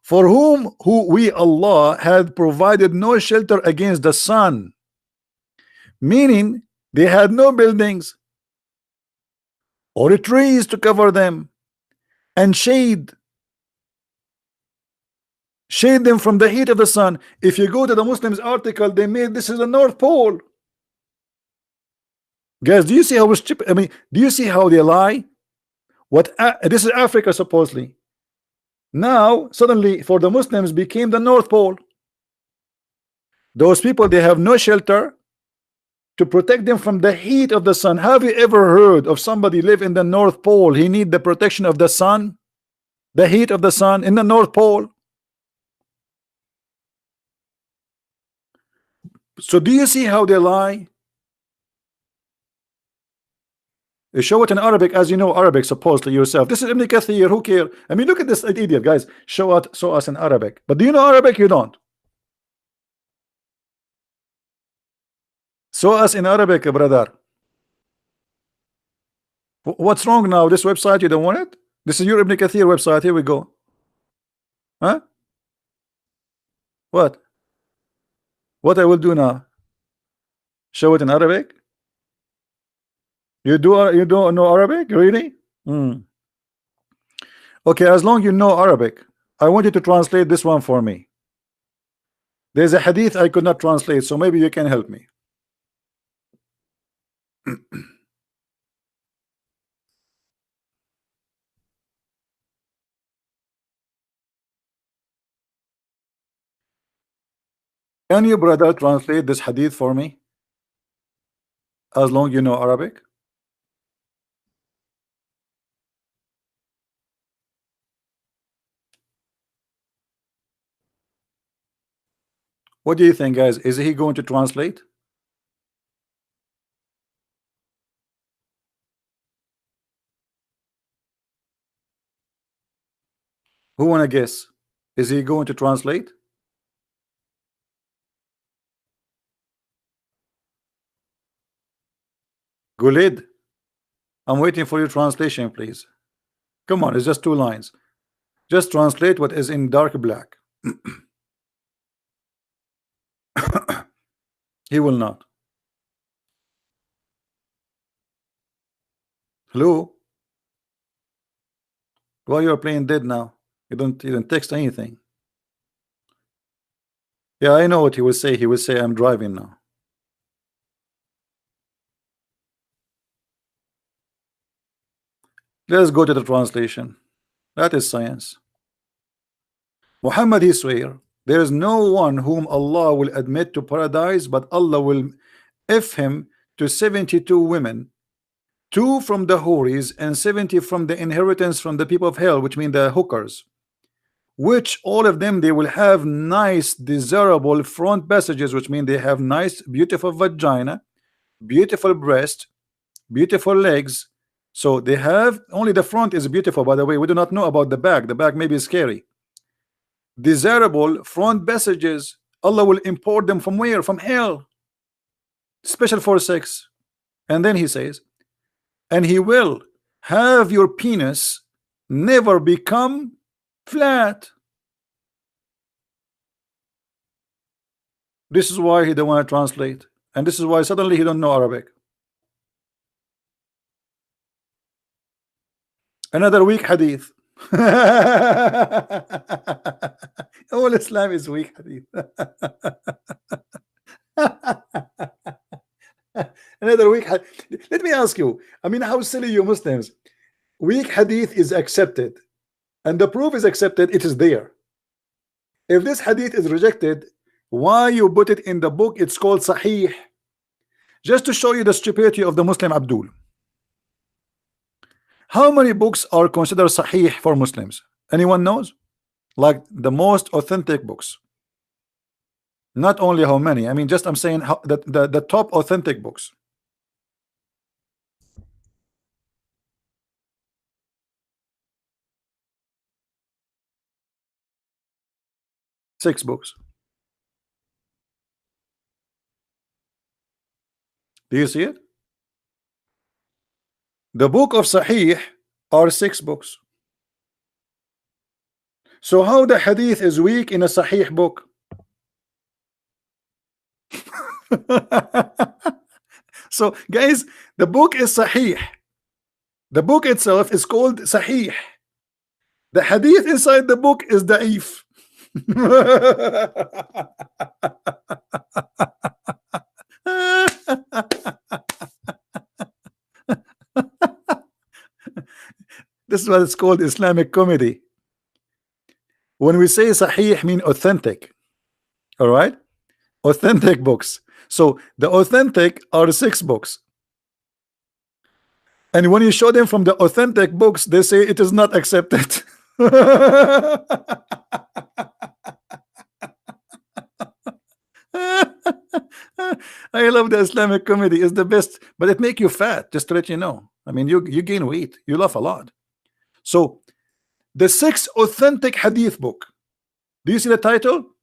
For whom we Allah had provided no shelter against the sun, meaning they had no buildings or trees to cover them and shade them from the heat of the sun. If you go to the Muslims article, they made this is the North Pole. Guys, do you see how stupid? I mean, do you see how they lie? This is Africa supposedly. Now suddenly for the Muslims became the North Pole. Those people, they have no shelter to protect them from the heat of the sun. Have you ever heard of somebody live in the North Pole? He need the protection of the sun, the heat of the sun in the North Pole. So do you see how they lie? You show it in Arabic, as you know Arabic supposedly yourself. This is Ibn Kathir. Who care? I mean, look at this idiot, guys. Show us in Arabic. But do you know Arabic? You don't. Show us in Arabic, brother. What's wrong now? This website, you don't want it? This is your Ibn Kathir website. Here we go. Huh? What? What I will do now? Show it in Arabic? You don't know Arabic, really? Okay, as long you know Arabic, I want you to translate this one for me. There's a hadith I could not translate, so maybe you can help me. Can you, brother, translate this hadith for me? As long you know Arabic. What do you think, guys? Is he going to translate? Who wanna guess? Is he going to translate? Gulid, I'm waiting for your translation, please. Come on, it's just 2 lines. Just translate what is in dark black. He will not. Hello? Why you're playing dead now? You don't text anything. Yeah, I know what he will say. He will say, I'm driving now. Let's go to the translation. That is science. Muhammad, he swear, there is no one whom Allah will admit to paradise, but Allah will if him to 72 women, 2 from the Houris and 70 from the inheritance from the people of hell, which mean the hookers, which all of them they will have nice desirable front passages, which mean they have nice beautiful vagina, beautiful breast, beautiful legs. So they have only the front is beautiful, by the way. We do not know about the back. The back may be scary. Desirable front passages, Allah will import them from where? From hell, special for sex. And then he says, and he will have your penis never become flat. This is why he don't want to translate, and this is why suddenly he don't know Arabic. Another weak hadith. All Islam is weak hadith. Another weak hadith. Let me ask you, I mean, how silly you Muslims. Weak hadith is accepted, and the proof is accepted, it is there. If this hadith is rejected, why you put it in the book? It's called Sahih. Just to show you the stupidity of the Muslim Abdul. How many books are considered Sahih for Muslims? Anyone knows? Like the most authentic books. Not only how many, I mean, just I'm saying how the top authentic books. Six books. Do you see it? The book of Sahih are 6 books. So how the hadith is weak in a Sahih book? So guys, the book is Sahih. The book itself is called Sahih. The hadith inside the book is Da'if. This is what it's called, Islamic comedy. When we say Sahih, mean authentic. All right, authentic books. So the authentic are 6 books, and when you show them from the authentic books, they say it is not accepted. I love the Islamic comedy. It's the best, but it make you fat, just to let you know. I mean, you gain weight, you laugh a lot. So the 6 authentic hadith book. Do you see the title?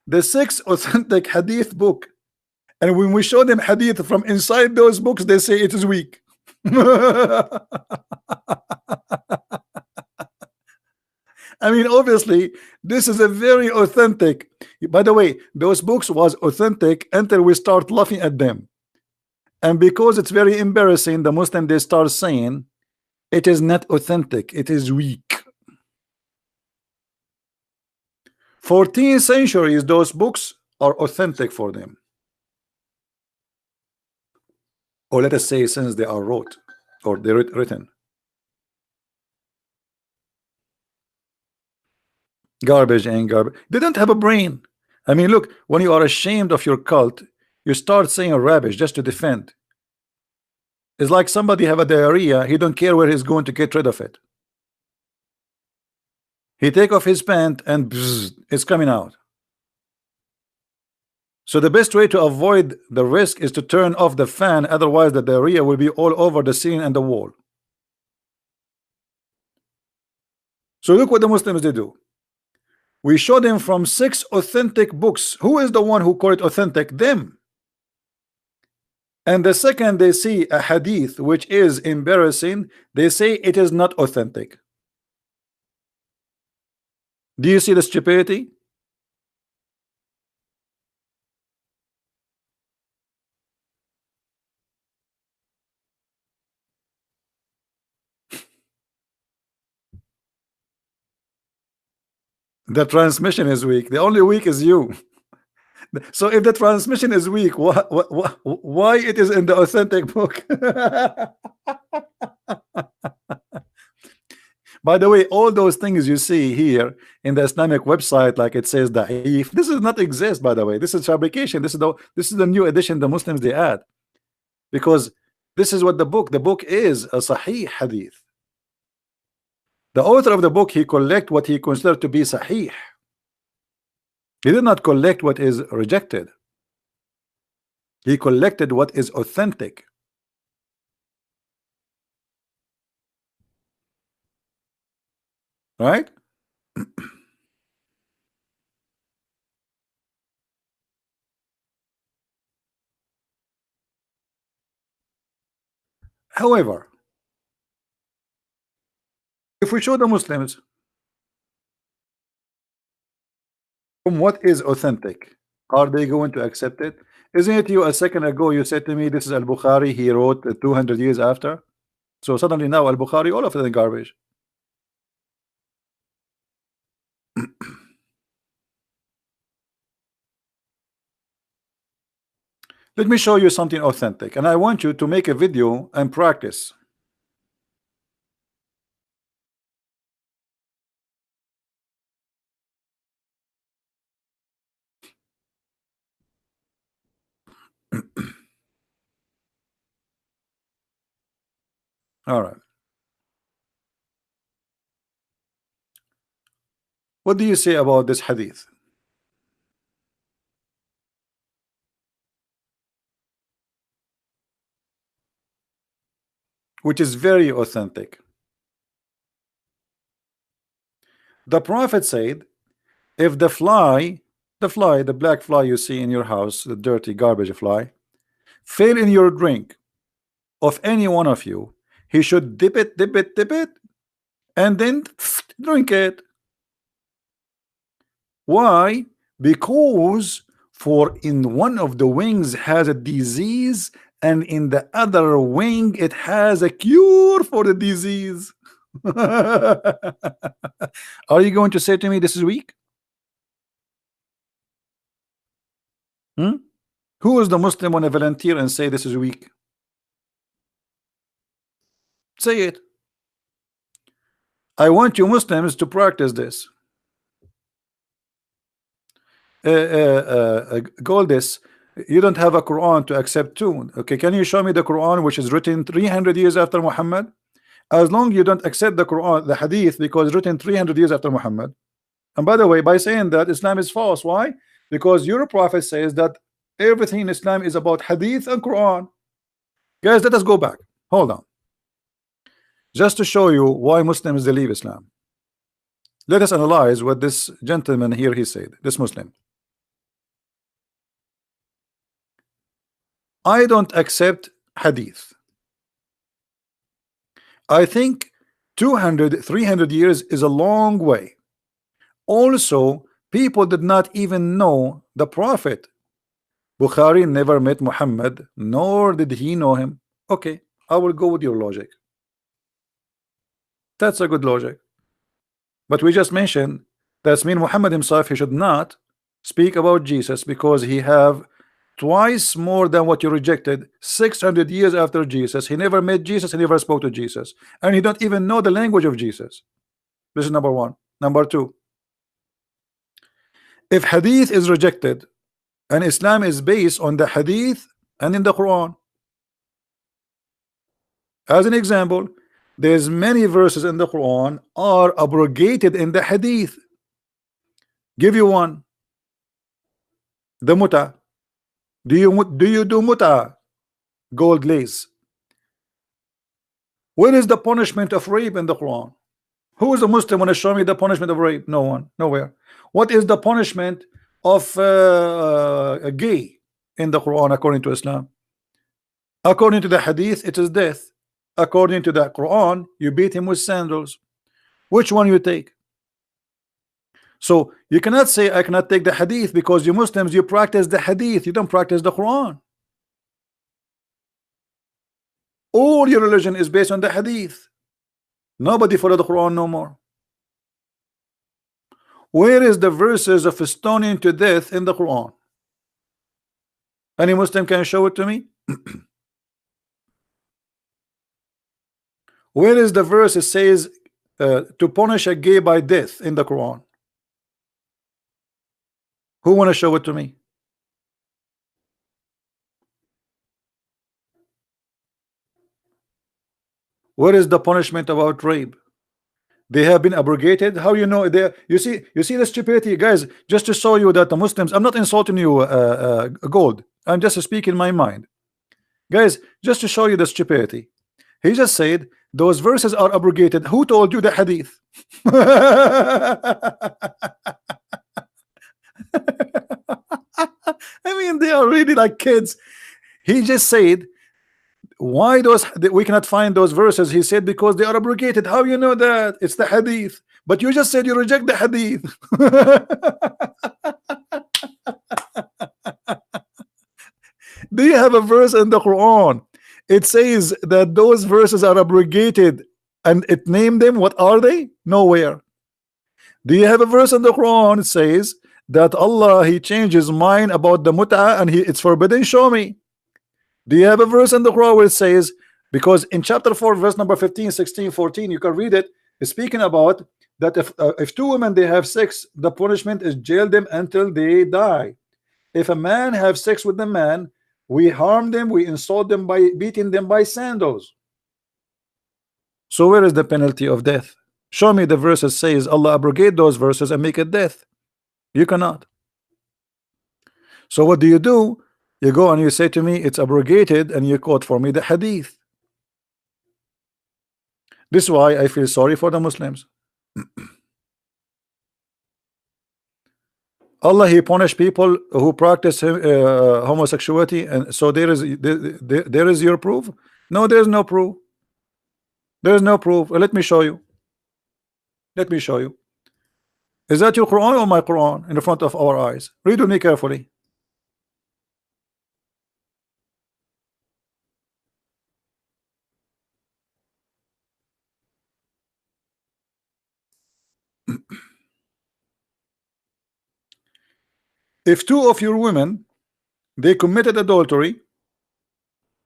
The 6 authentic hadith book. And when we show them hadith from inside those books, they say it is weak. I mean, obviously, this is a very authentic. By the way, those books was authentic until we start laughing at them. And because it's very embarrassing, the Muslim they start saying it is not authentic, it is weak. 14 centuries, those books are authentic for them. Or let us say since they are wrote or they're written. Garbage and garbage. They don't have a brain. I mean, look, when you are ashamed of your cult, you start saying rubbish just to defend. It's like somebody have a diarrhea, he don't care where he's going to get rid of it. He take off his pant and bzz, it's coming out. So the best way to avoid the risk is to turn off the fan, otherwise the diarrhea will be all over the ceiling and the wall. So look what the Muslims they do. We show them from 6 authentic books. Who is the one who called it authentic? Them. And the second they see a hadith which is embarrassing, they say it is not authentic. Do you see the stupidity? The transmission is weak. The only weak is you. So if the transmission is weak, why it is in the authentic book? By the way, all those things you see here in the Islamic website, like it says da'if, this does not exist. By the way, this is fabrication. This is the new edition the Muslims they add, because this is what the book is a sahih hadith. The author of the book, he collect what he considered to be sahih. He did not collect what is rejected. He collected what is authentic. Right? However, if we show the Muslims from what is authentic, are they going to accept it? Isn't it you a second ago you said to me this is Al-Bukhari, he wrote 200 years after? So suddenly now Al-Bukhari, all of it is garbage. Let me show you something authentic, and I want you to make a video and practice. All right. What do you say about this hadith? Which is very authentic. The Prophet said, if the fly, the black fly you see in your house, the dirty garbage fly, fell in your drink of any one of you, he should dip it, and then drink it. Why? Because for in one of the wings has a disease, and in the other wing it has a cure for the disease. Are you going to say to me this is weak? Who is the Muslim on a volunteer and say this is weak? Say it. I want you Muslims to practice this. Goldis, you don't have a Quran to accept too. Okay, can you show me the Quran which is written 300 years after Muhammad? As long you don't accept the Quran, the Hadith, because written 300 years after Muhammad. And by the way, by saying that, Islam is false. Why? Because your prophet says that everything in Islam is about Hadith and Quran. Guys, let us go back. Hold on. Just to show you why Muslims they leave Islam. Let us analyze what this gentleman here he said, this Muslim. I don't accept Hadith. I think 200, 300 years is a long way. Also, people did not even know the Prophet. Bukhari never met Muhammad, nor did he know him. Okay, I will go with your logic. That's a good logic. But we just mentioned that's mean Muhammad himself, he should not speak about Jesus because he have twice more than what you rejected. 600 years after Jesus, he never met Jesus, he never spoke to Jesus, and he don't even know the language of Jesus. This is number one. Number two, if hadith is rejected and Islam is based on the hadith and in the Quran, as an example, there's many verses in the Quran are abrogated in the hadith. Give you one. The muta. Do you do muta? Gold lace. Where is the punishment of rape in the Quran? Who is a Muslim want to show me the punishment of rape? No one, nowhere. What is the punishment of a gay in the Quran according to Islam? According to the hadith, it is death. According to the Quran, you beat him with sandals. Which one you take? So you cannot say I cannot take the hadith because you Muslims, you practice the hadith, you don't practice the Quran. All your religion is based on the hadith. Nobody follow the Quran no more. Where is the verses of stoning to death in the Quran? Any Muslim can show it to me? Where is the verse that says to punish a gay by death in the Quran? Who want to show it to me? Where is the punishment about rape? They have been abrogated. How you know they? You see the stupidity, guys. Just to show you that the Muslims. I'm not insulting you, Gold. I'm just speaking my mind, guys. Just to show you the stupidity. He just said those verses are abrogated. Who told you the hadith? I mean, they are really like kids. He just said, why we cannot find those verses? He said because they are abrogated. How you know that? It's the hadith. But you just said you reject the hadith. Do you have a verse in the Quran? It says that those verses are abrogated and it named them. What are they? Nowhere. Do you have a verse in the Quran? It says that Allah, he changed his mind about the mut'ah and it's forbidden. Show me. Do you have a verse in the Quran where it says, because in chapter 4 verse number 15, 16, 14, you can read it, it's speaking about that if two women they have sex, the punishment is jail them until they die. If a man have sex with a man, we harm them, we insult them by beating them by sandals. So where is the penalty of death? Show me the verses says Allah abrogate those verses and make it death. You cannot. So what do? You go and you say to me it's abrogated and you quote for me the hadith. This is why I feel sorry for the Muslims. Allah, he punished people who practice homosexuality, and so there is your proof? No, there is no proof. There is no proof. Let me show you. Let me show you. Is that your Quran or my Quran in front of our eyes? Read with me carefully. If two of your women they committed adultery,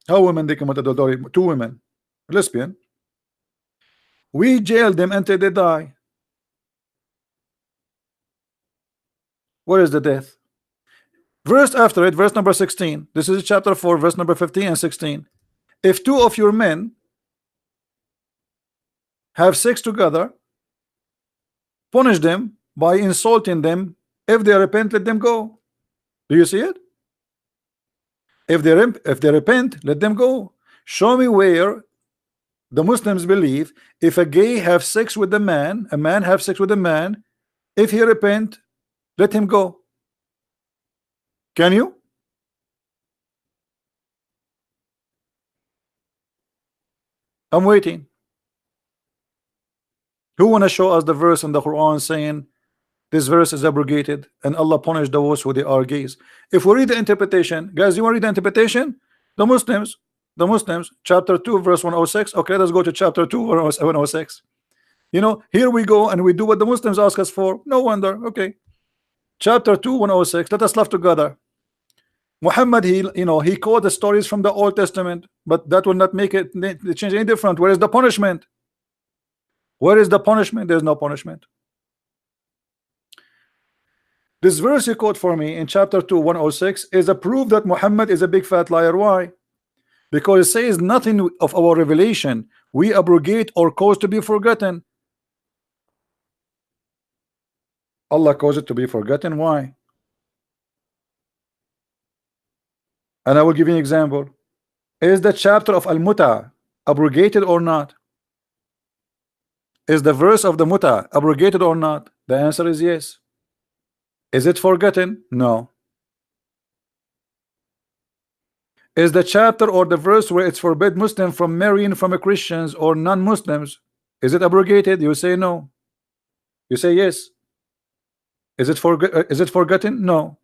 how women they committed adultery? Two women, lesbian. We jail them until they die. Where is the death? Verse after it, verse number 16. This is chapter 4, verse number 15 and 16. If two of your men have sex together, punish them by insulting them. If they repent, let them go. Do you see it? If they repent, let them go. Show me where the Muslims believe if a gay have sex with a man have sex with a man, if he repent, let him go. Can you? I'm waiting. Who want to show us the verse in the Quran saying this verse is abrogated and Allah punished those who they are gays. If we read the interpretation, guys, you want to read the interpretation? The Muslims, chapter 2, verse 106. Okay, let's go to chapter 2, verse 106. You know, here we go and we do what the Muslims ask us for. No wonder. Okay, chapter 2, 106. Let us laugh together. Muhammad, he quoted the stories from the Old Testament, but that will not make it change any different. Where is the punishment? Where is the punishment? There's no punishment. This verse you quote for me in chapter 2, 106 is a proof that Muhammad is a big fat liar. Why? Because it says nothing of our revelation we abrogate or cause to be forgotten. Allah caused it to be forgotten. Why? And I will give you an example. Is the chapter of Al-Muta abrogated or not? Is the verse of the Muta abrogated or not? The answer is yes. Is it forgotten? No. Is the chapter or the verse where it's forbid Muslim from marrying from a Christians or non-Muslims, is it abrogated? You say no. You say yes. Is it forgotten? No.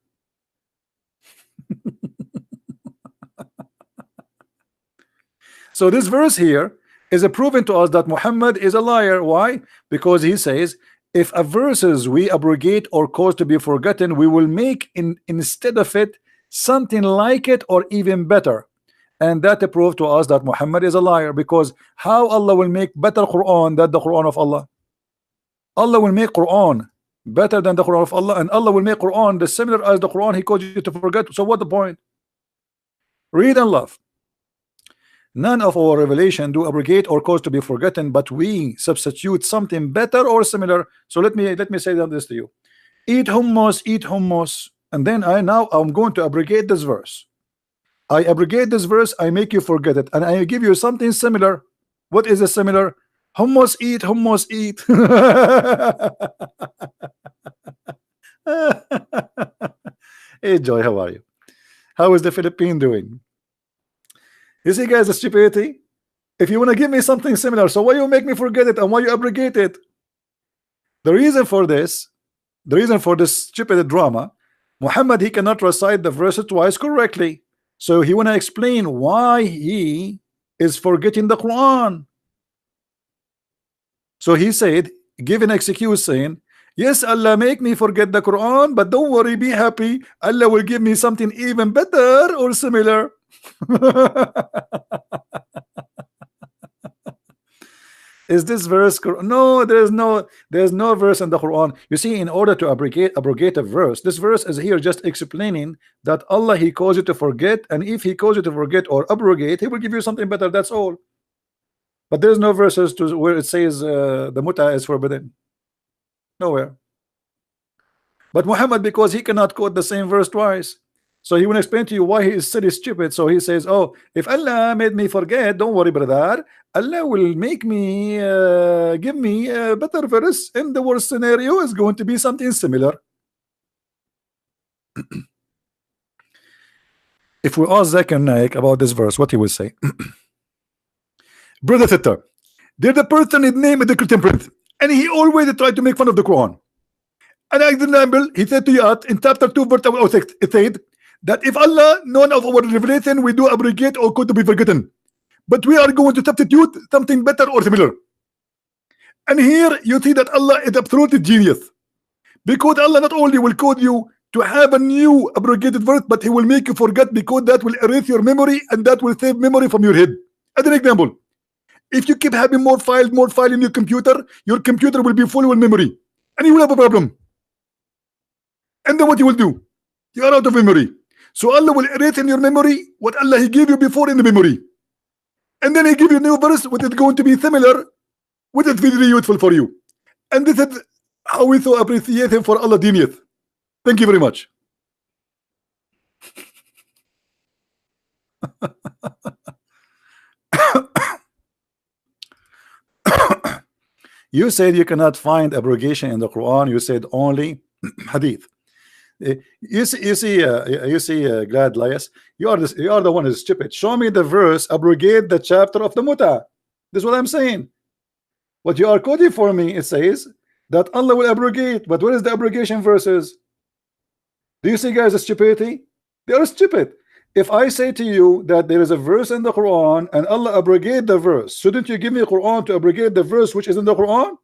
So this verse here is a proven to us that Muhammad is a liar. Why? Because he says if a verses we abrogate or cause to be forgotten, we will make instead of it something like it or even better. And that proves to us that Muhammad is a liar, because how Allah will make better Quran than the Quran of Allah? Allah will make Quran better than the Quran of Allah, and Allah will make Quran the similar as the Quran he caused you to forget. So what the point? Read and love. None of our revelation do abrogate or cause to be forgotten, but we substitute something better or similar. So let me say this to you. Eat hummus, and then I'm going to abrogate this verse. I abrogate this verse, I make you forget it, and I give you something similar. What is a similar? Hummus, eat. Hey Joy, how are you? How is the Philippine doing? You see, guys, the stupidity. If you want to give me something similar, so why you make me forget it and why you abrogate it? The reason for this stupid drama, Muhammad, he cannot recite the verse twice correctly. So he want to explain why he is forgetting the Quran. So he said, give an excuse saying, yes, Allah make me forget the Quran, but don't worry, be happy. Allah will give me something even better or similar. Is this verse? No, there's no verse in the Quran. You see, in order to abrogate a verse, this verse is here just explaining that Allah, he caused you to forget, and if he caused you to forget or abrogate, he will give you something better. That's all. But there's no verses to where it says the muta is forbidden. Nowhere. But Muhammad, because he cannot quote the same verse twice, so he will explain to you why he is silly stupid. So he says, oh, if Allah made me forget, don't worry, brother, Allah will make me give me a better verse, and the worst scenario is going to be something similar. If we ask Zakir Naik about this verse, what he will say? Brother Fitter, there's a person is named the Christian Prince, and he always tried to make fun of the Quran. And I example, he said to you in chapter 2, verse 06, it said that if Allah none of our revelation we do abrogate or could be forgotten, but we are going to substitute something better or similar. And here you see that Allah is absolute genius, because Allah not only will cause you to have a new abrogated verse, but he will make you forget, because that will erase your memory and that will save memory from your head. As an example, if you keep having more file in your computer will be full with memory, and you will have a problem. And then what you will do? You are out of memory. So Allah will erase in your memory what Allah he gave you before in the memory. And then he give you a new verse which is going to be similar, which is very useful for you. And this is how we so appreciate him for Allah genius. Thank you very much. You said you cannot find abrogation in the Quran. You said only hadith. You see, Glad Lias, you are the one who's stupid. Show me the verse, abrogate the chapter of the muta. This is what I'm saying. What you are quoting for me, it says that Allah will abrogate. But what is the abrogation verses? Do you see, guys, the stupidity? They are stupid. If I say to you that there is a verse in the Quran and Allah abrogate the verse, shouldn't you give me a Quran to abrogate the verse which is in the Quran?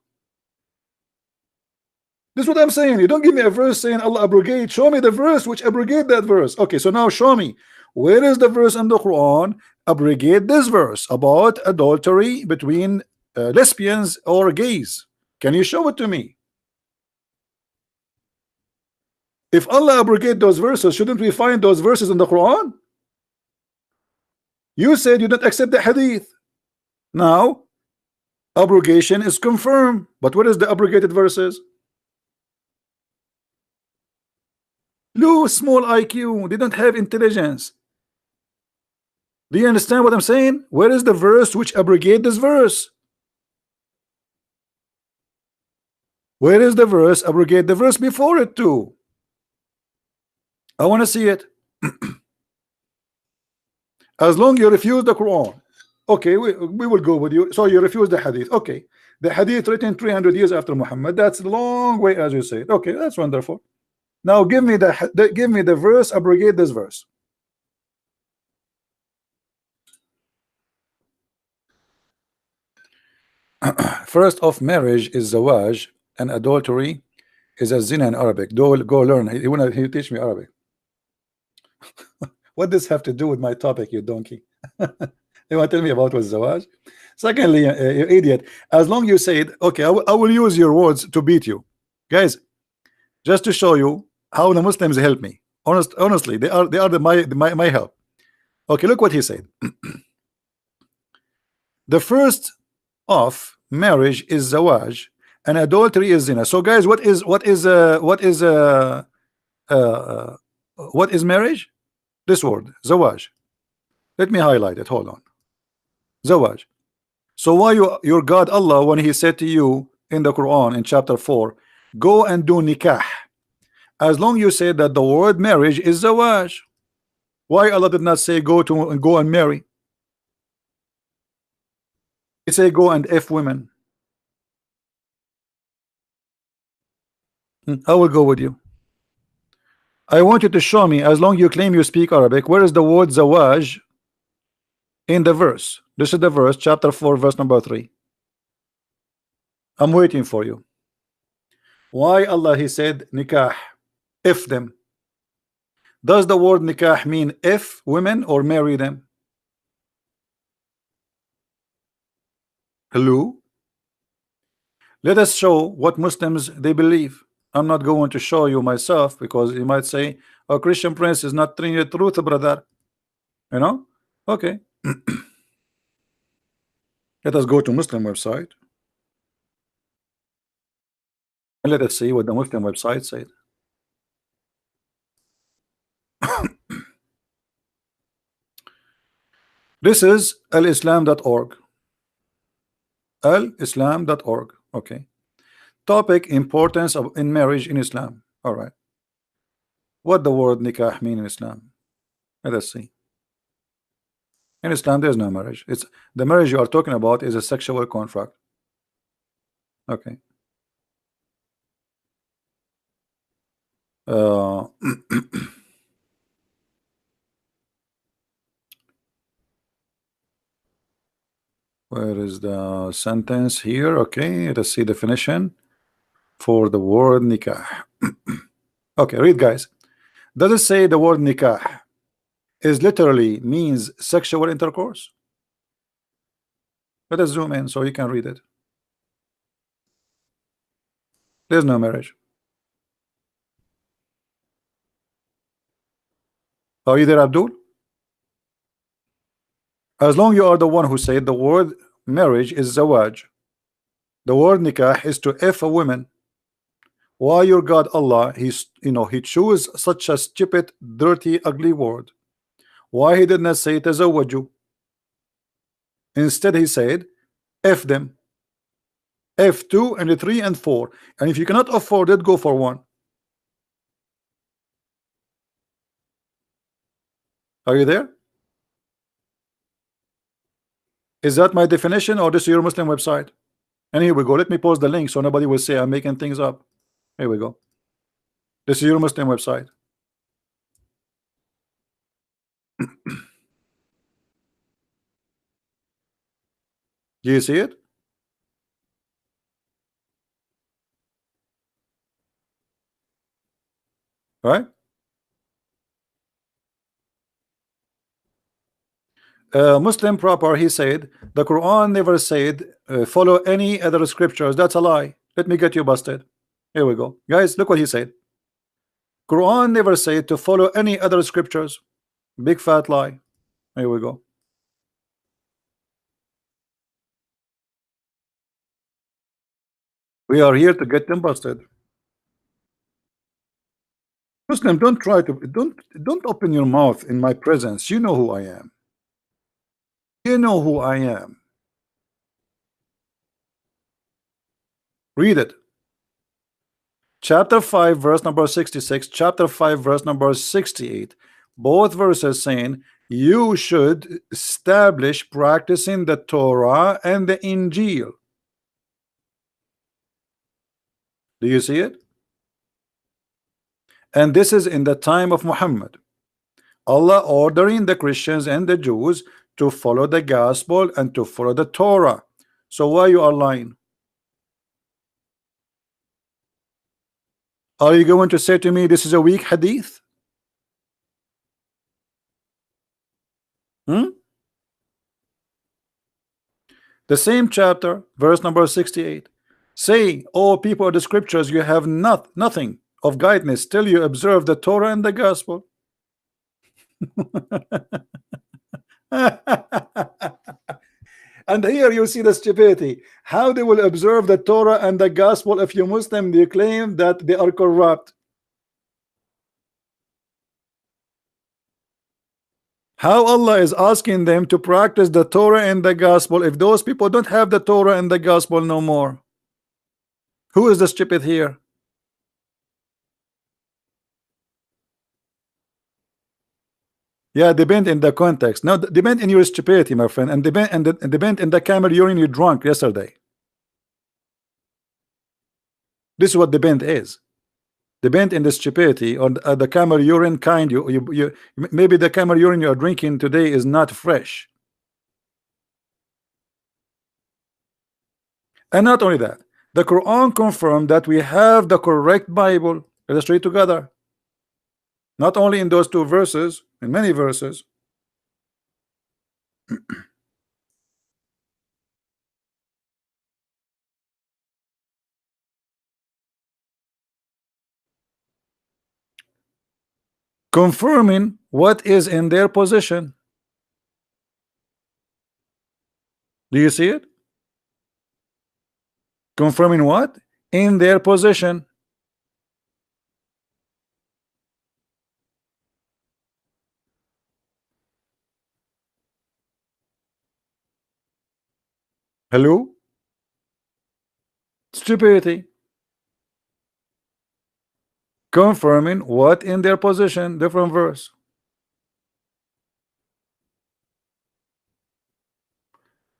This is what I'm saying. You don't give me a verse saying Allah abrogate. Show me the verse which abrogate that verse. Okay, so now show me where is the verse in the Quran abrogate this verse about adultery between lesbians or gays. Can you show it to me? If Allah abrogate those verses, shouldn't we find those verses in the Quran? You said you don't accept the hadith. Now abrogation is confirmed, but what is the abrogated verses? Low, small IQ, they don't have intelligence. Do you understand what I'm saying? Where is the verse which abrogate this verse? Where is the verse abrogate the verse before it too? I want to see it. As long you refuse the Quran, okay, we will go with you. So you refuse the hadith. Okay, the hadith written 300 years after Muhammad, that's a long way, as you say. Okay, that's wonderful. Now give me the verse abrogate this verse. First of marriage is zawaj, and adultery is a zina in Arabic. Go learn. He teach me Arabic. What does have to do with my topic, you donkey? You want to tell me about what zawaj? Secondly, you idiot, as long you say it, okay, I will use your words to beat you. Guys, just to show you how the Muslims help me. Honestly, they are my help. Okay, look what he said. The first of marriage is zawaj, and adultery is zina. So guys, what is marriage? This word zawaj. Let me highlight it. Hold on. Zawaj. So why your God Allah, when he said to you in the Quran in chapter 4, go and do nikah, as long you say that the word marriage is zawaj, why Allah did not say go and marry? He say go and F women. I will go with you. I want you to show me, as long you claim you speak Arabic, where is the word zawaj in the verse? This is the verse, chapter 4, verse number 3. I'm waiting for you. Why Allah he said nikah, if them? Does the word nikah mean if women or marry them? Hello? Let us show what Muslims they believe. I'm not going to show you myself, because you might say, oh, Christian Prince is not telling the truth, brother. You know? Okay. Let us go to Muslim website and let us see what the Muslim website said. This is alislam.org. alislam.org. Okay. Topic: importance of in marriage in Islam. All right. What the word nikah mean in Islam? Let us see. In Islam, there is no marriage. It's the marriage you are talking about is a sexual contract. Okay. Where is the sentence here? Okay, let us see definition for the word nikah. Okay, read, guys. Does it say the word nikah is literally means sexual intercourse? Let us zoom in so you can read it. There's no marriage. Are you there, Abdul? As long you are the one who said the word marriage is zawaj, the word nikah is to F a woman. Why your God Allah, he chose such a stupid, dirty, ugly word? Why he did not say tazawwaju? Instead he said F them, F2 and 3 and 4, and if you cannot afford it, go for 1. Are you there? Is that my definition, or this is your Muslim website? And here we go. Let me post the link so nobody will say I'm making things up. Here we go. This is your Muslim website. Do you see it? Right? Muslim proper, he said the Quran never said follow any other scriptures. That's a lie. Let me get you busted. Here we go, guys. Look what he said. Quran never said to follow any other scriptures. Big fat lie. Here we go. We are here to get them busted. Muslim, don't try to don't open your mouth in my presence. You know who I am. You know who I am. Read it. Chapter 5 verse number 66, chapter 5 verse number 68. Both verses saying you should establish practicing the Torah and the Injil. Do you see it? And this is in the time of Muhammad. Allah ordering the Christians and the Jews to follow the gospel and to follow the Torah. So why you are lying? Are you going to say to me this is a weak hadith? The same chapter, verse number 68. Say, O people of the scriptures, you have nothing of guidance till you observe the Torah and the gospel. And here you see the stupidity. How they will observe the Torah and the gospel if you Muslim they claim that they are corrupt? How Allah is asking them to practice the Torah and the gospel if those people don't have the Torah and the gospel no more? Who is the stupid here? Yeah, depend in the context. Now depend in your stupidity, my friend, and depend in the camera urine you drunk yesterday. This is what depend is. Depend in the stupidity or the camera urine kind. You maybe the camera urine you are drinking today is not fresh. And not only that, the Quran confirmed that we have the correct Bible. Let's read together. Not only in those two verses, in many verses. Confirming what is in their position. Do you see it? Confirming what? In their position. Hello? Stupidity. Confirming what in their position. Different verse.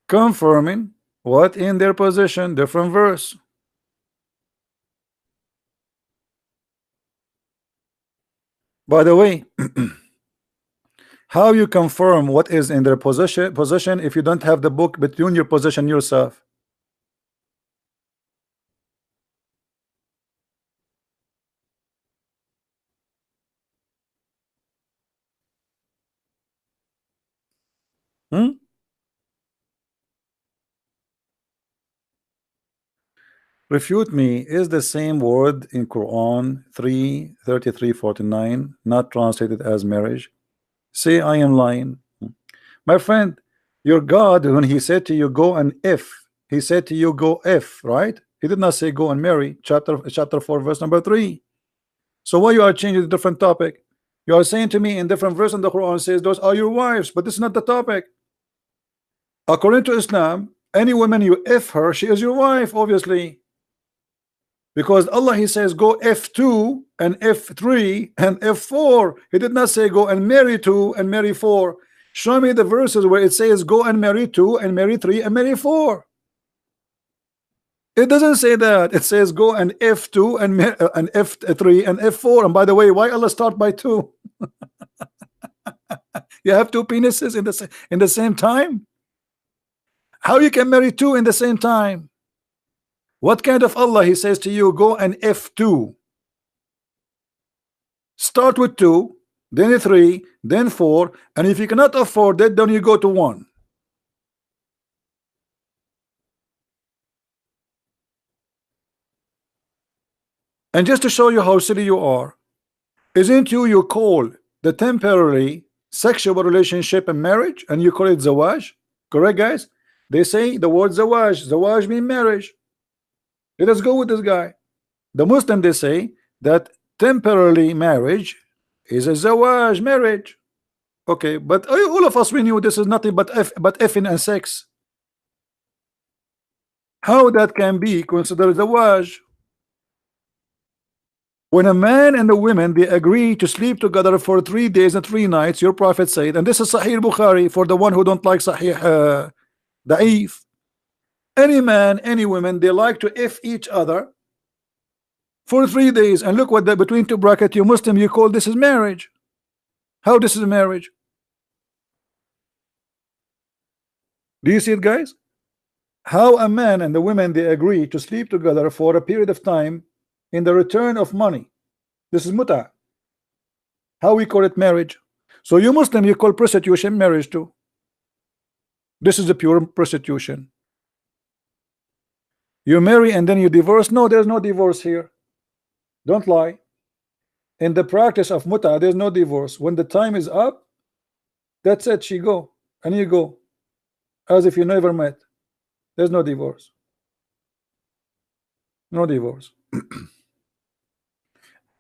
Confirming what in their position. Different verse. By the way, how you confirm what is in their position if you don't have the book between your position yourself? Refute me. Is the same word in Quran 3:33-49 not translated as marriage? Say I am lying. My friend, your God, when he said to you go and if, he said to you go if, right? He did not say go and marry. Chapter 4 verse number 3. So why you are changing the different topic? You are saying to me in different verse in the Quran says those are your wives, but this is not the topic. According to Islam, any woman you if her, she is your wife, obviously. Because Allah, he says go F2 and F3 and F4. He did not say go and marry 2 and marry 4. Show me the verses where it says go and marry 2 and marry 3 and marry 4. It doesn't say that. It says go and F2 and F3 and F4. And by the way, why Allah start by two? You have two penises in the same time? How you can marry two in the same time? What kind of Allah? He says to you, go and F2. Start with two, then three, then four, and if you cannot afford it, then you go to one. And just to show you how silly you are, isn't you call the temporary sexual relationship a marriage, and you call it zawaj? Correct, guys? They say the word zawaj. Zawaj means marriage. Let us go with this guy. The Muslim, they say that temporarily marriage is a zawaj, marriage. Okay, but all of us, we knew this is nothing but effing and sex. How that can be considered zawaj? When a man and a woman, they agree to sleep together for 3 days and 3 nights, your prophet said, and this is Sahih Bukhari for the one who don't like Sahih Da'if. Any man, any woman, they like to F each other for 3 days, and look what the between two bracket, you Muslim, you call this is marriage. How this is marriage? Do you see it, guys? How a man and the women, they agree to sleep together for a period of time in the return of money. This is muta. How we call it marriage? So you Muslim, you call prostitution marriage too. This is a pure prostitution. You marry and then you divorce. No, there's no divorce here. Don't lie. In the practice of muta, there's no divorce. When the time is up, that's it. She go and you go, as if you never met. There's no divorce. No divorce.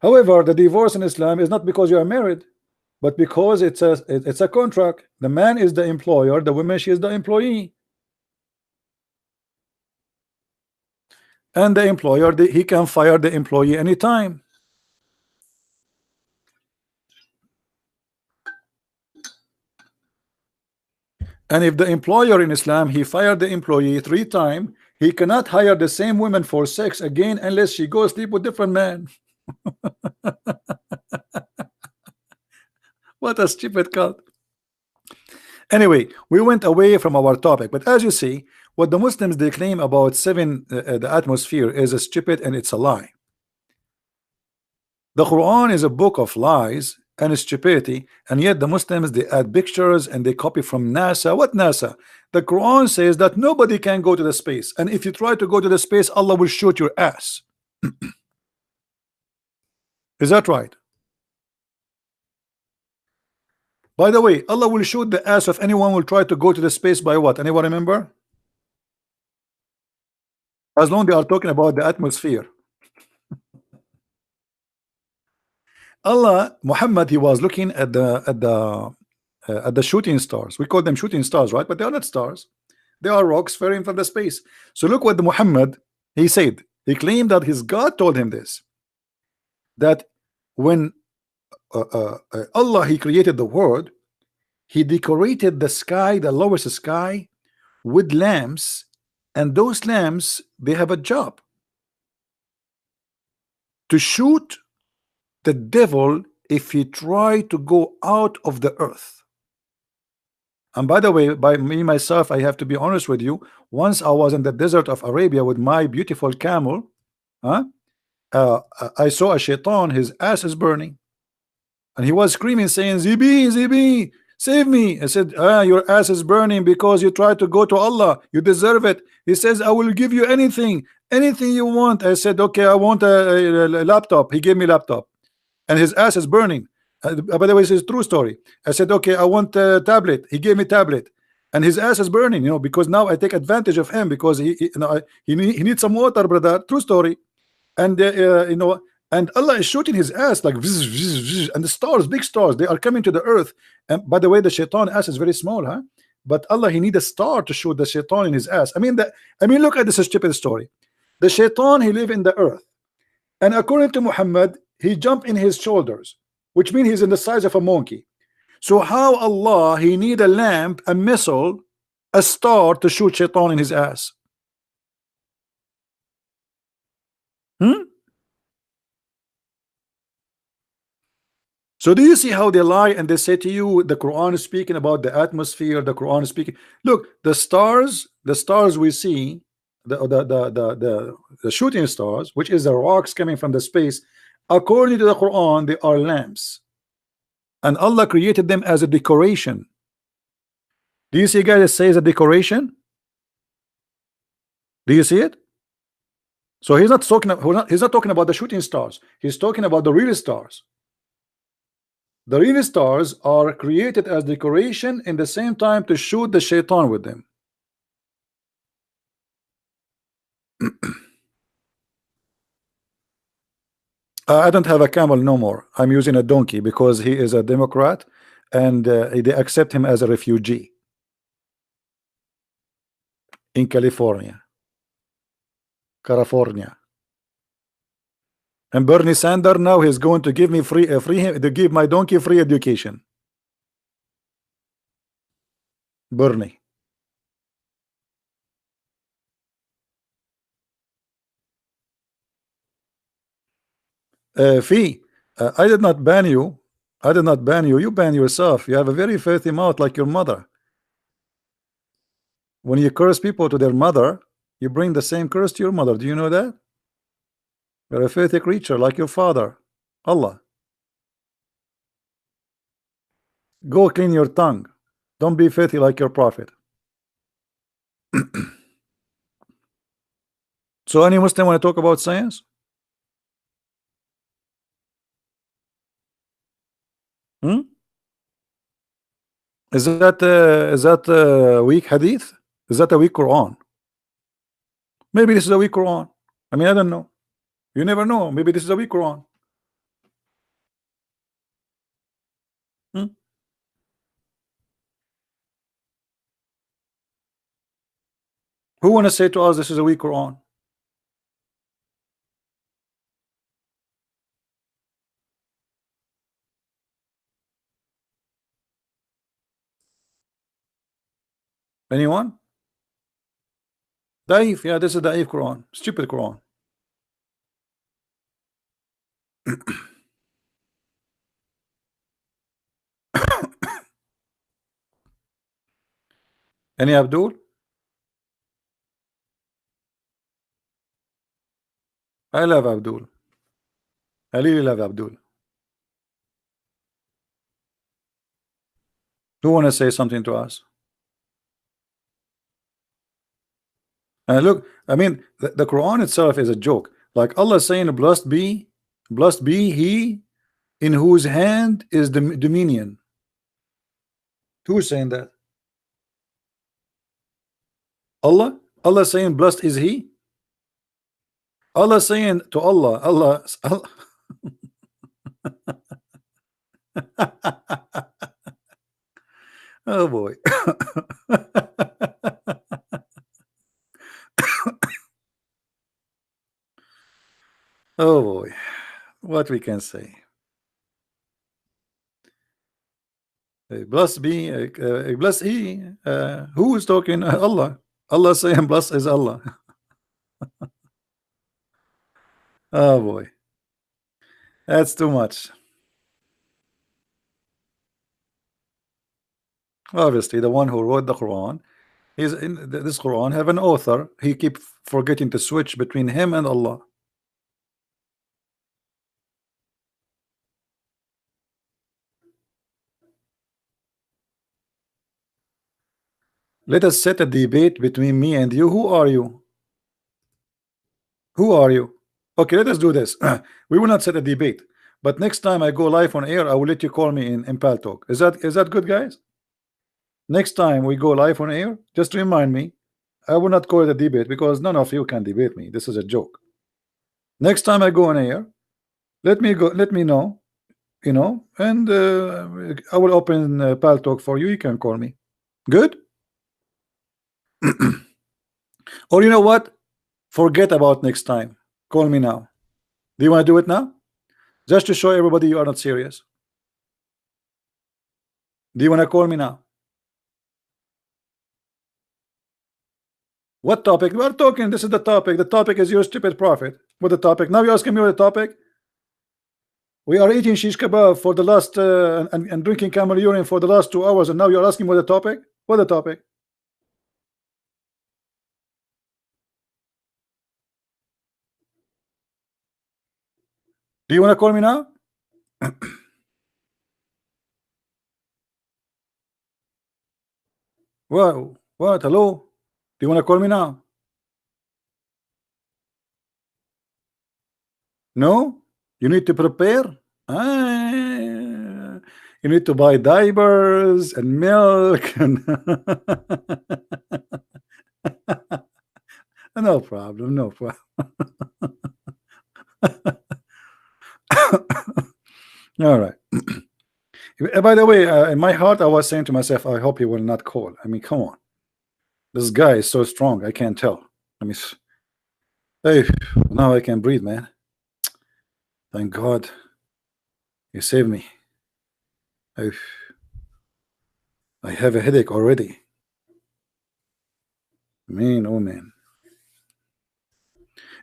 However, the divorce in Islam is not because you are married, but because it's a contract. The man is the employer, the woman, she is the employee. And the employer, he can fire the employee anytime. And if the employer in Islam, he fired the employee 3 times, he cannot hire the same woman for sex again unless she goes sleep with different man. What a stupid cult. Anyway, we went away from our topic, but as you see, what the Muslims, they claim about the atmosphere is a stupid and it's a lie. The Quran is a book of lies and stupidity, and yet the Muslims, they add pictures and they copy from NASA. What NASA? The Quran says that nobody can go to the space, and if you try to go to the space, Allah will shoot your ass. Is that right? By the way, Allah will shoot the ass of anyone who will try to go to the space by what? Anyone remember? As long as they are talking about the atmosphere. Allah, Muhammad, he was looking at the shooting stars. We call them shooting stars, right? But they are not stars. They are rocks falling from the space. So look what the Muhammad, he said. He claimed that his God told him this, that when Allah, he created the world, he decorated the sky, the lowest sky, with lamps, and those lamps, they have a job to shoot the devil if he try to go out of the earth. And by the way, by me myself, I have to be honest with you, once I was in the desert of Arabia with my beautiful camel, I saw a shaitan, his ass is burning, and he was screaming, saying, Zibi, Zibi, save me. I said, your ass is burning because you tried to go to Allah, you deserve it. He says, I will give you anything you want. I said, okay, I want a laptop. He gave me laptop, and his ass is burning. By the way, this is a true story. I said, okay, I want a tablet. He gave me tablet, and his ass is burning, because now I take advantage of him because he needs some water, brother. True story. And and Allah is shooting his ass like vzz, vzz, vzz, and the stars, big stars, they are coming to the earth. And by the way, the shaitan ass is very small, huh? But Allah, he need a star to shoot the shaitan in his ass. I mean, look at this stupid story. The shaitan, he live in the earth, and according to Muhammad, he jumped in his shoulders, which means he's in the size of a monkey. So how Allah, he need a lamp, a missile, a star to shoot shaitan in his ass? Hmm? So do you see how they lie and they say to you the Quran is speaking about the atmosphere, the Quran is speaking. Look, the stars we see, the shooting stars, which is the rocks coming from the space, according to the Quran, they are lamps. And Allah created them as a decoration. Do you see, guys, it says a decoration? Do you see it? So he's not talking about the shooting stars. He's talking about the real stars. The real stars are created as decoration in the same time to shoot the shaitan with them. I don't have a camel no more. I'm using a donkey because he is a Democrat and they accept him as a refugee in California. And Bernie Sanders now he's going to give me to give my donkey free education. Bernie. Fee, I did not ban you. I did not ban you. You ban yourself. You have a very filthy mouth like your mother. When you curse people to their mother, you bring the same curse to your mother. Do you know that? You're a filthy creature like your father. Allah. Go clean your tongue. Don't be filthy like your prophet. So any Muslim want to talk about science? Hmm? Is that weak hadith? Is that a weak Quran? Maybe this is a weak Quran. I mean, I don't know. You never know. Maybe this is a weak Quran. Hmm? Who want to say to us this is a weak Quran? Anyone? Daif, yeah, this is Daif Quran. Stupid Quran. Any Abdul? I love Abdul. I really love Abdul. Who want to say something to us? And look, I mean, the Quran itself is a joke. Like Allah saying, blessed be he in whose hand is the dominion. Who's saying that? Allah? Allah saying, blessed is he? Allah saying to Allah. Oh boy. Oh boy. What we can say. Blessed be, blessed he. Who is talking? Allah. Allah saying, blessed is Allah. Oh boy. That's too much. Obviously, the one who wrote the Quran is in this Quran have an author. He keep forgetting to switch between him and Allah. Let us set a debate between me and you. Who are you? Who are you? Okay, let us do this. We will not set a debate, but next time I go live on air, I will let you call me in Pal Talk. Is that good, guys? Next time we go live on air, just remind me. I will not call it a debate because none of you can debate me. This is a joke. Next time I go on air, let me know, and I will open Pal Talk for you. You can call me. Good? Or you know what? Forget about next time. Call me now. Do you want to do it now? Just to show everybody you are not serious. Do you want to call me now? What topic? We are talking. This is the topic. The topic is your stupid prophet. What the topic? Now you're asking me what the topic? We are eating shish kebab for the last and drinking camel urine for the last 2 hours, and now you're asking what the topic? What the topic? Do you want to call me now? What? What? Hello? Do you want to call me now? No? You need to prepare? Ah, you need to buy diapers and milk and no problem, no problem. All right. By the way, in my heart, I was saying to myself, I hope he will not call. I mean, come on. This guy is so strong. I can't tell. I mean, hey, now I can breathe, man. Thank God. You saved me. I have a headache already. Man, oh man.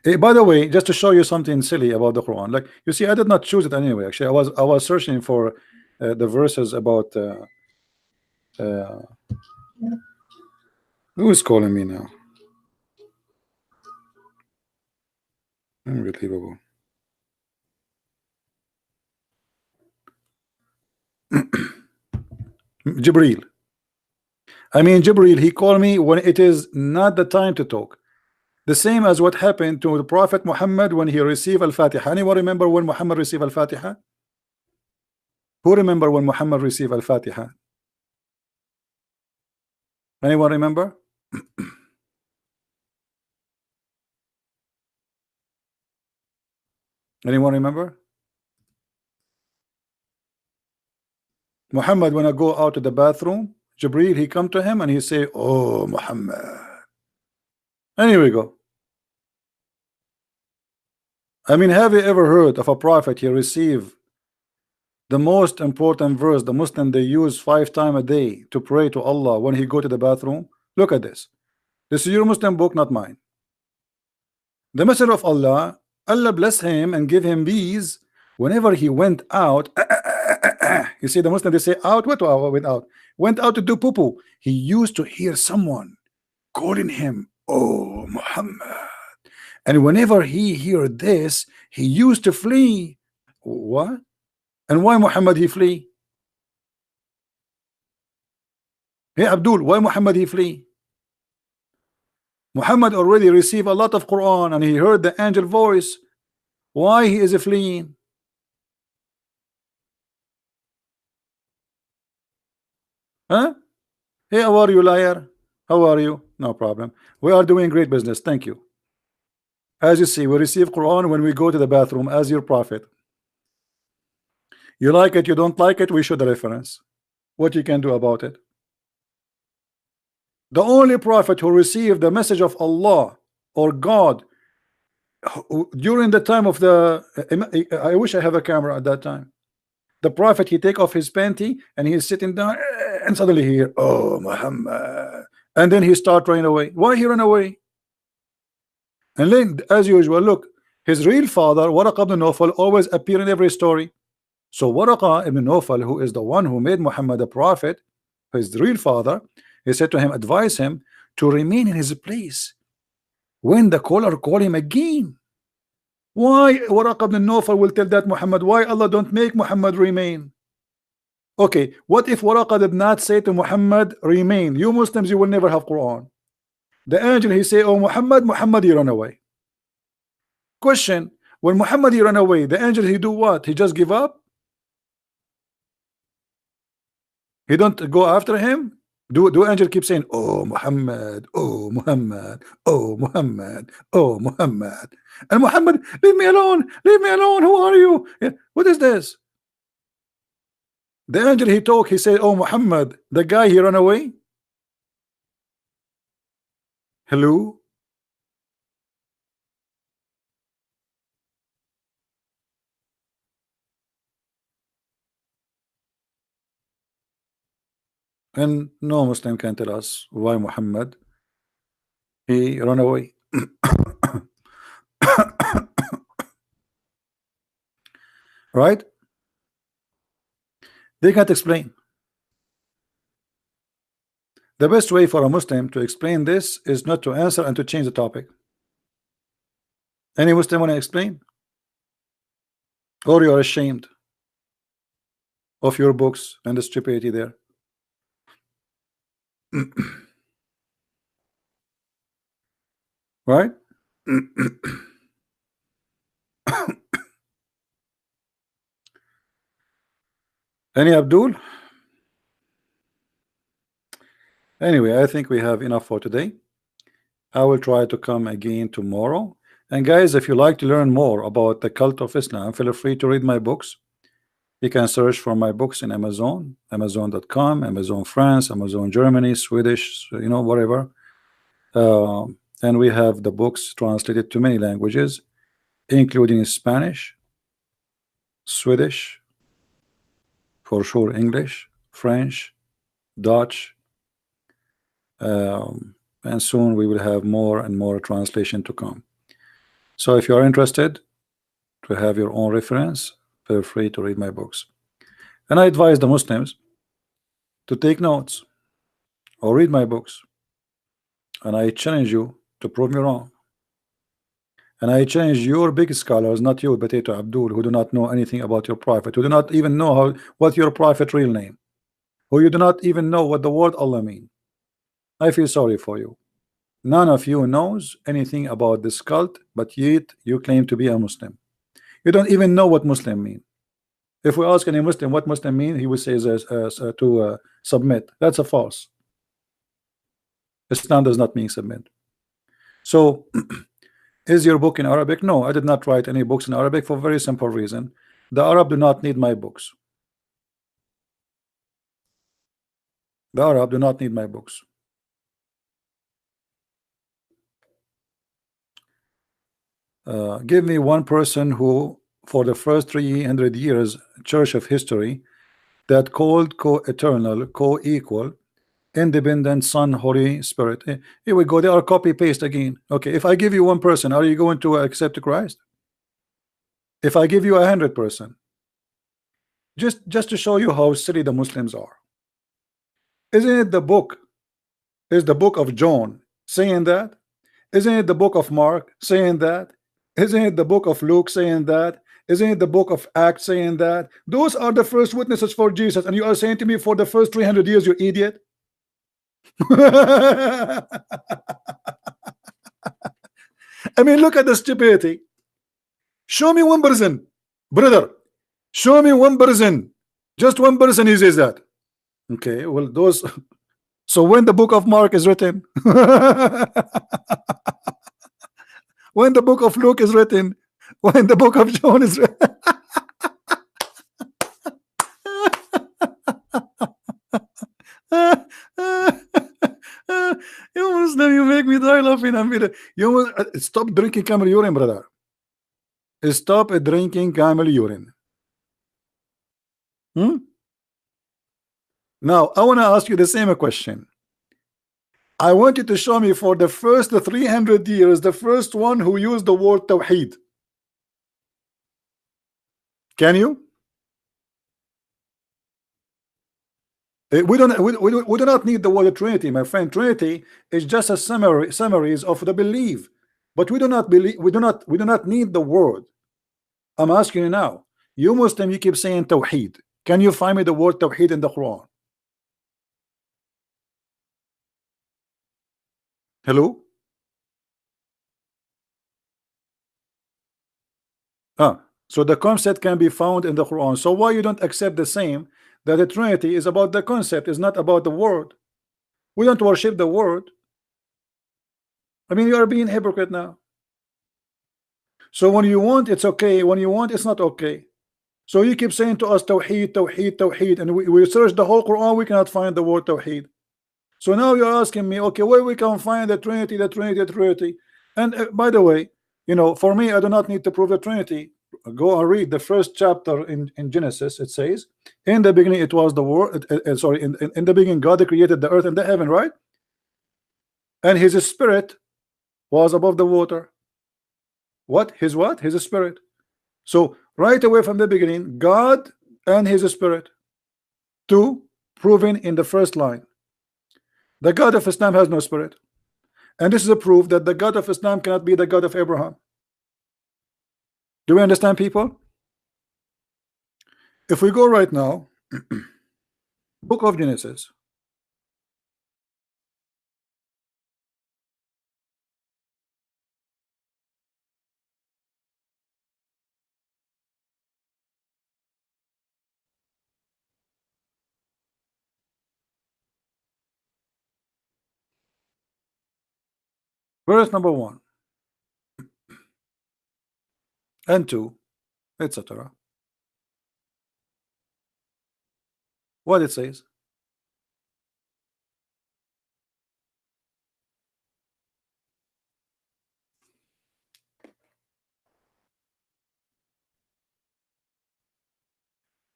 Hey, by the way, just to show you something silly about the Quran, like you see, I did not choose it anyway. Actually, I was searching for the verses about who is calling me now? Unbelievable. Jibril. I mean, Jibril, he called me when it is not the time to talk. The same as what happened to the Prophet Muhammad when he received Al-Fatiha. Anyone remember when Muhammad received Al-Fatiha? Who remember when Muhammad received Al-Fatiha? Anyone remember? Anyone remember? Muhammad, when I go out to the bathroom, Jibril, he come to him and he say, "Oh, Muhammad." And here we go. I mean, have you ever heard of a prophet he received the most important verse the Muslim they use 5 times a day to pray to Allah when he go to the bathroom? Look at this. This is your Muslim book, not mine. The Messenger of Allah, Allah bless him and give him these whenever he went out. You see, the Muslim they say out, what went out? Went out to do poo poo. He used to hear someone calling him, "Oh, Muhammad." And whenever he heard this, he used to flee. What? And why Muhammad he flee? Hey Abdul, why Muhammad he flee? Muhammad already received a lot of Quran and he heard the angel voice. Why he is fleeing? Huh? Hey, how are you, liar? How are you? No problem. We are doing great business. Thank you. As you see, we receive Quran when we go to the bathroom as your prophet. You like it, you don't like it, we show the reference. What you can do about it? The only prophet who received the message of Allah or God during the time of the I wish I have a camera at that time. The prophet, he take off his panty and he's sitting down and suddenly he hear, "Oh, Muhammad," and then he start running away. Why he run away? And then as usual, look, his real father Waraqa ibn Nawfal always appear in every story. So Waraqa ibn Nawfal, who is the one who made Muhammad a prophet, his real father, he said to him, advise him to remain in his place when the caller call him again. Why Waraqa ibn Nawfal will tell that Muhammad? Why Allah don't make Muhammad remain? Okay, what if Waraqa did not say to Muhammad remain? You Muslims, you will never have Quran. The angel he say, "Oh Muhammad," Muhammad he run away. Question: when Muhammad he run away, the angel he do what? He just give up? He don't go after him? Do angel keep saying, "Oh Muhammad, oh Muhammad, oh Muhammad, oh Muhammad," and Muhammad, leave me alone, leave me alone, who are you? Yeah, what is this? The angel he talk, he said, "Oh Muhammad," the guy he run away. Hello? And no Muslim can tell us why Muhammad He run away. Right? They can't explain. The best way for a Muslim to explain this is not to answer and to change the topic. Any Muslim want to explain? Or you are ashamed of your books and the stupidity there? Right? Any Abdul? Anyway, I think we have enough for today. I will try to come again tomorrow. And guys, if you like to learn more about the cult of Islam, feel free to read my books. You can search for my books in Amazon, Amazon.com, Amazon France, Amazon Germany, Swedish, you know, whatever. And we have the books translated to many languages, including Spanish, Swedish, for sure English, French, Dutch, and soon we will have more and more translation to come. So if you are interested to have your own reference, feel free to read my books. And I advise the Muslims to take notes or read my books. And I challenge you to prove me wrong. And I challenge your big scholars, not you, Potato Abdul, who do not know anything about your prophet, who do not even know what your prophet real name, who you do not even know what the word Allah mean. I feel sorry for you. None of you knows anything about this cult, but yet you claim to be a Muslim. You don't even know what Muslim mean. If we ask any Muslim what Muslim mean, he will say to submit. That's a false. Islam does not mean submit. So is your book in Arabic? No, I did not write any books in Arabic for a very simple reason. The Arab do not need my books. The Arab do not need my books. Give me one person who, for the first 300 years church of history, that called co-eternal, co-equal, independent Son, Holy Spirit. Here we go. They are copy paste again. Okay, if I give you one person, are you going to accept Christ? If I give you 100%, just to show you how silly the Muslims are. Isn't it the book? Is the book of John saying that? Isn't it the book of Mark saying that? Isn't it the book of Luke saying that? Isn't it the book of Acts saying that? Those are the first witnesses for Jesus, and you are saying to me for the first 300 years, you idiot. I mean, look at the stupidity. Show me one person, brother. Show me one person. Just one person he says that. Okay, well, those. So when the book of Mark is written, when the book of Luke is written, when the book of John is written. You Muslim, you make me die laughing. You stop drinking camel urine, brother. Stop drinking camel urine. Now I want to ask you the same question. I want you to show me for the first 300 years the first one who used the word Tawheed. Can you? We do not need the word Trinity, my friend. Trinity is just a summaries of the belief, but we do not believe. We do not need the word. I'm asking you now. You Muslim, you keep saying Tawheed. Can you find me the word Tawheed in the Quran? Hello? So the concept can be found in the Quran. So why you don't accept the same, that the Trinity is about the concept, is not about the word? We don't worship the word. I mean, you are being hypocrite now. So when you want, it's okay. When you want, it's not okay. So you keep saying to us Tawheed, Tawheed, Tawheed, and we search the whole Quran, we cannot find the word Tawheed. So now you're asking me, okay, where we can find the Trinity, the Trinity, the Trinity. And by the way, you know, for me, I do not need to prove the Trinity. Go and read the first chapter in Genesis. It says, in the beginning it was the word, sorry, in the beginning God created the earth and the heaven, right? And his spirit was above the water? What? His spirit. So right away from the beginning, God and his spirit. Two, proven in the first line. The God of Islam has no spirit. And this is a proof that the God of Islam cannot be the God of Abraham. Do we understand, people? If we go right now, Book of Genesis. Verse number 1 and 2, etc. What it says?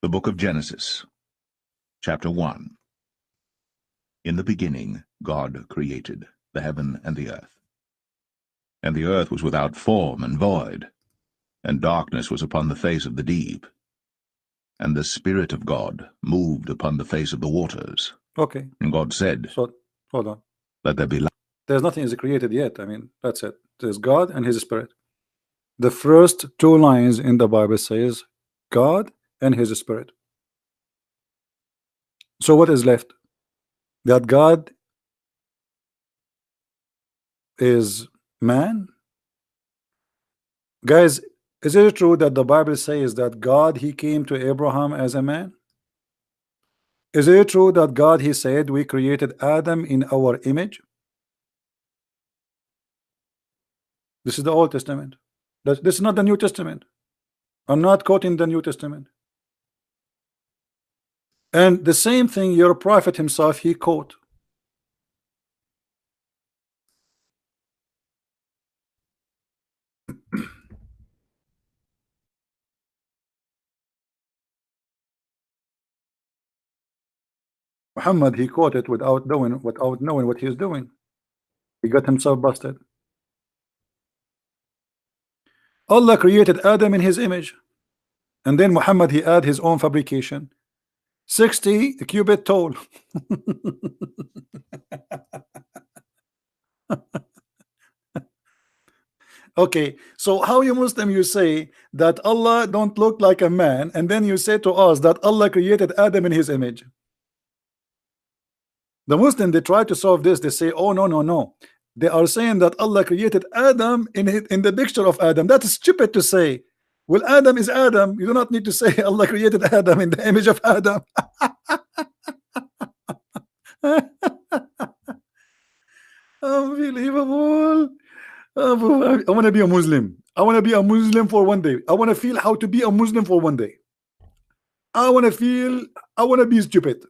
The Book of Genesis, chapter 1. In the beginning God created the heaven and the earth. And the earth was without form and void, and darkness was upon the face of the deep. And the Spirit of God moved upon the face of the waters. Okay. And God said, So hold on. Let there be light. There's nothing is created yet. I mean, that's it. There's God and his spirit. The first two lines in the Bible says God and his spirit. So what is left? That God is man? Guys, is it true that the Bible says that God, he came to Abraham as a man? Is it true that God, he said, we created Adam in our image? This is the Old Testament. This is not the New Testament. I'm not quoting the New Testament. And the same thing your prophet himself, he quote. Muhammad, he quoted without knowing what he's doing. He got himself busted. Allah created Adam in his image, and then Muhammad, he add his own fabrication, 60 cubit tall. Okay, so how you Muslim, you say that Allah don't look like a man, and then you say to us that Allah created Adam in his image? The Muslim, they try to solve this. They say, oh no, they are saying that Allah created Adam in the picture of Adam. That is stupid to say. Well, Adam is Adam. You do not need to say Allah created Adam in the image of Adam. Unbelievable. I want to be a Muslim. I want to be a Muslim for one day. I want to feel how to be a Muslim for one day. I want to be stupid,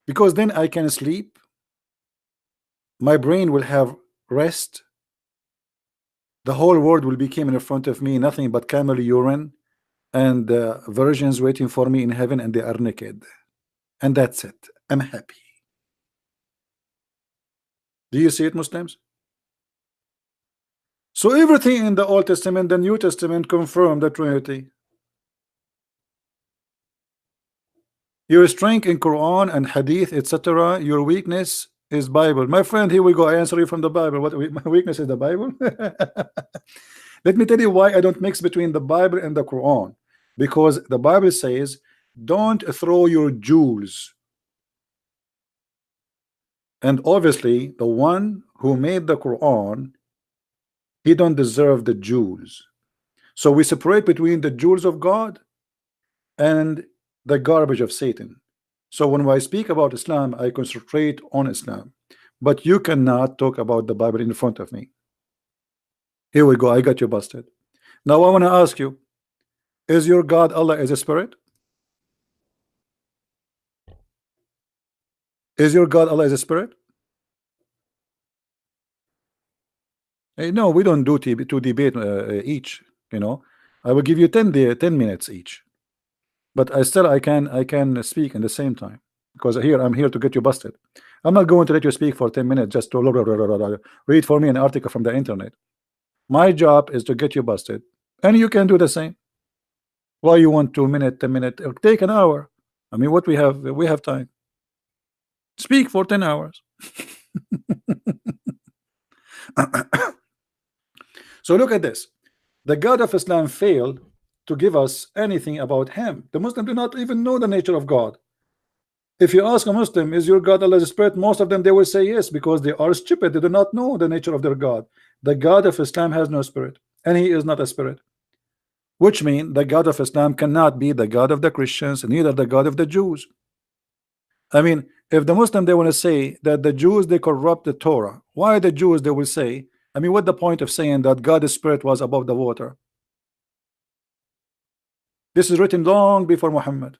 because then I can sleep. My brain will have rest. The whole world will become in front of me, nothing but camel urine and virgins waiting for me in heaven, and they are naked, and that's it. I'm happy. Do you see it, Muslims? So everything in the Old Testament, the New Testament confirm the Trinity. Your strength in Quran and Hadith, etc. Your weakness is Bible. My friend, here we go. I answer you from the Bible. What my weakness is the Bible? Let me tell you why I don't mix between the Bible and the Quran. Because the Bible says, don't throw your jewels. And obviously, the one who made the Quran, he don't deserve the jewels. So we separate between the jewels of God and the garbage of Satan. So when I speak about Islam, I concentrate on Islam. But you cannot talk about the Bible in front of me. Here we go. I got you busted. Now I want to ask you, is your God Allah as a spirit? Is your God Allah as a spirit? Hey, no, we don't do to debate each. You know, I will give you 10 minutes each. But I can speak in the same time, because here I'm here to get you busted. I'm not going to let you speak for 10 minutes just to read for me an article from the internet. My job is to get you busted, and you can do the same. Why you want 2 minutes, 10 minutes? Take an hour. I mean, what we have time. Speak for 10 hours. So look at this. The God of Islam failed to give us anything about him. The Muslims do not even know the nature of God. If you ask a Muslim, is your God Allah's spirit? Most of them, they will say yes, because they are stupid. They do not know the nature of their God. The God of Islam has no spirit, and he is not a spirit, which means the God of Islam cannot be the God of the Christians, and neither the God of the Jews. I mean, if the Muslim, they want to say that the Jews, they corrupt the Torah, why the Jews, they will say, I mean, what the point of saying that God's spirit was above the water? This is written long before Muhammad.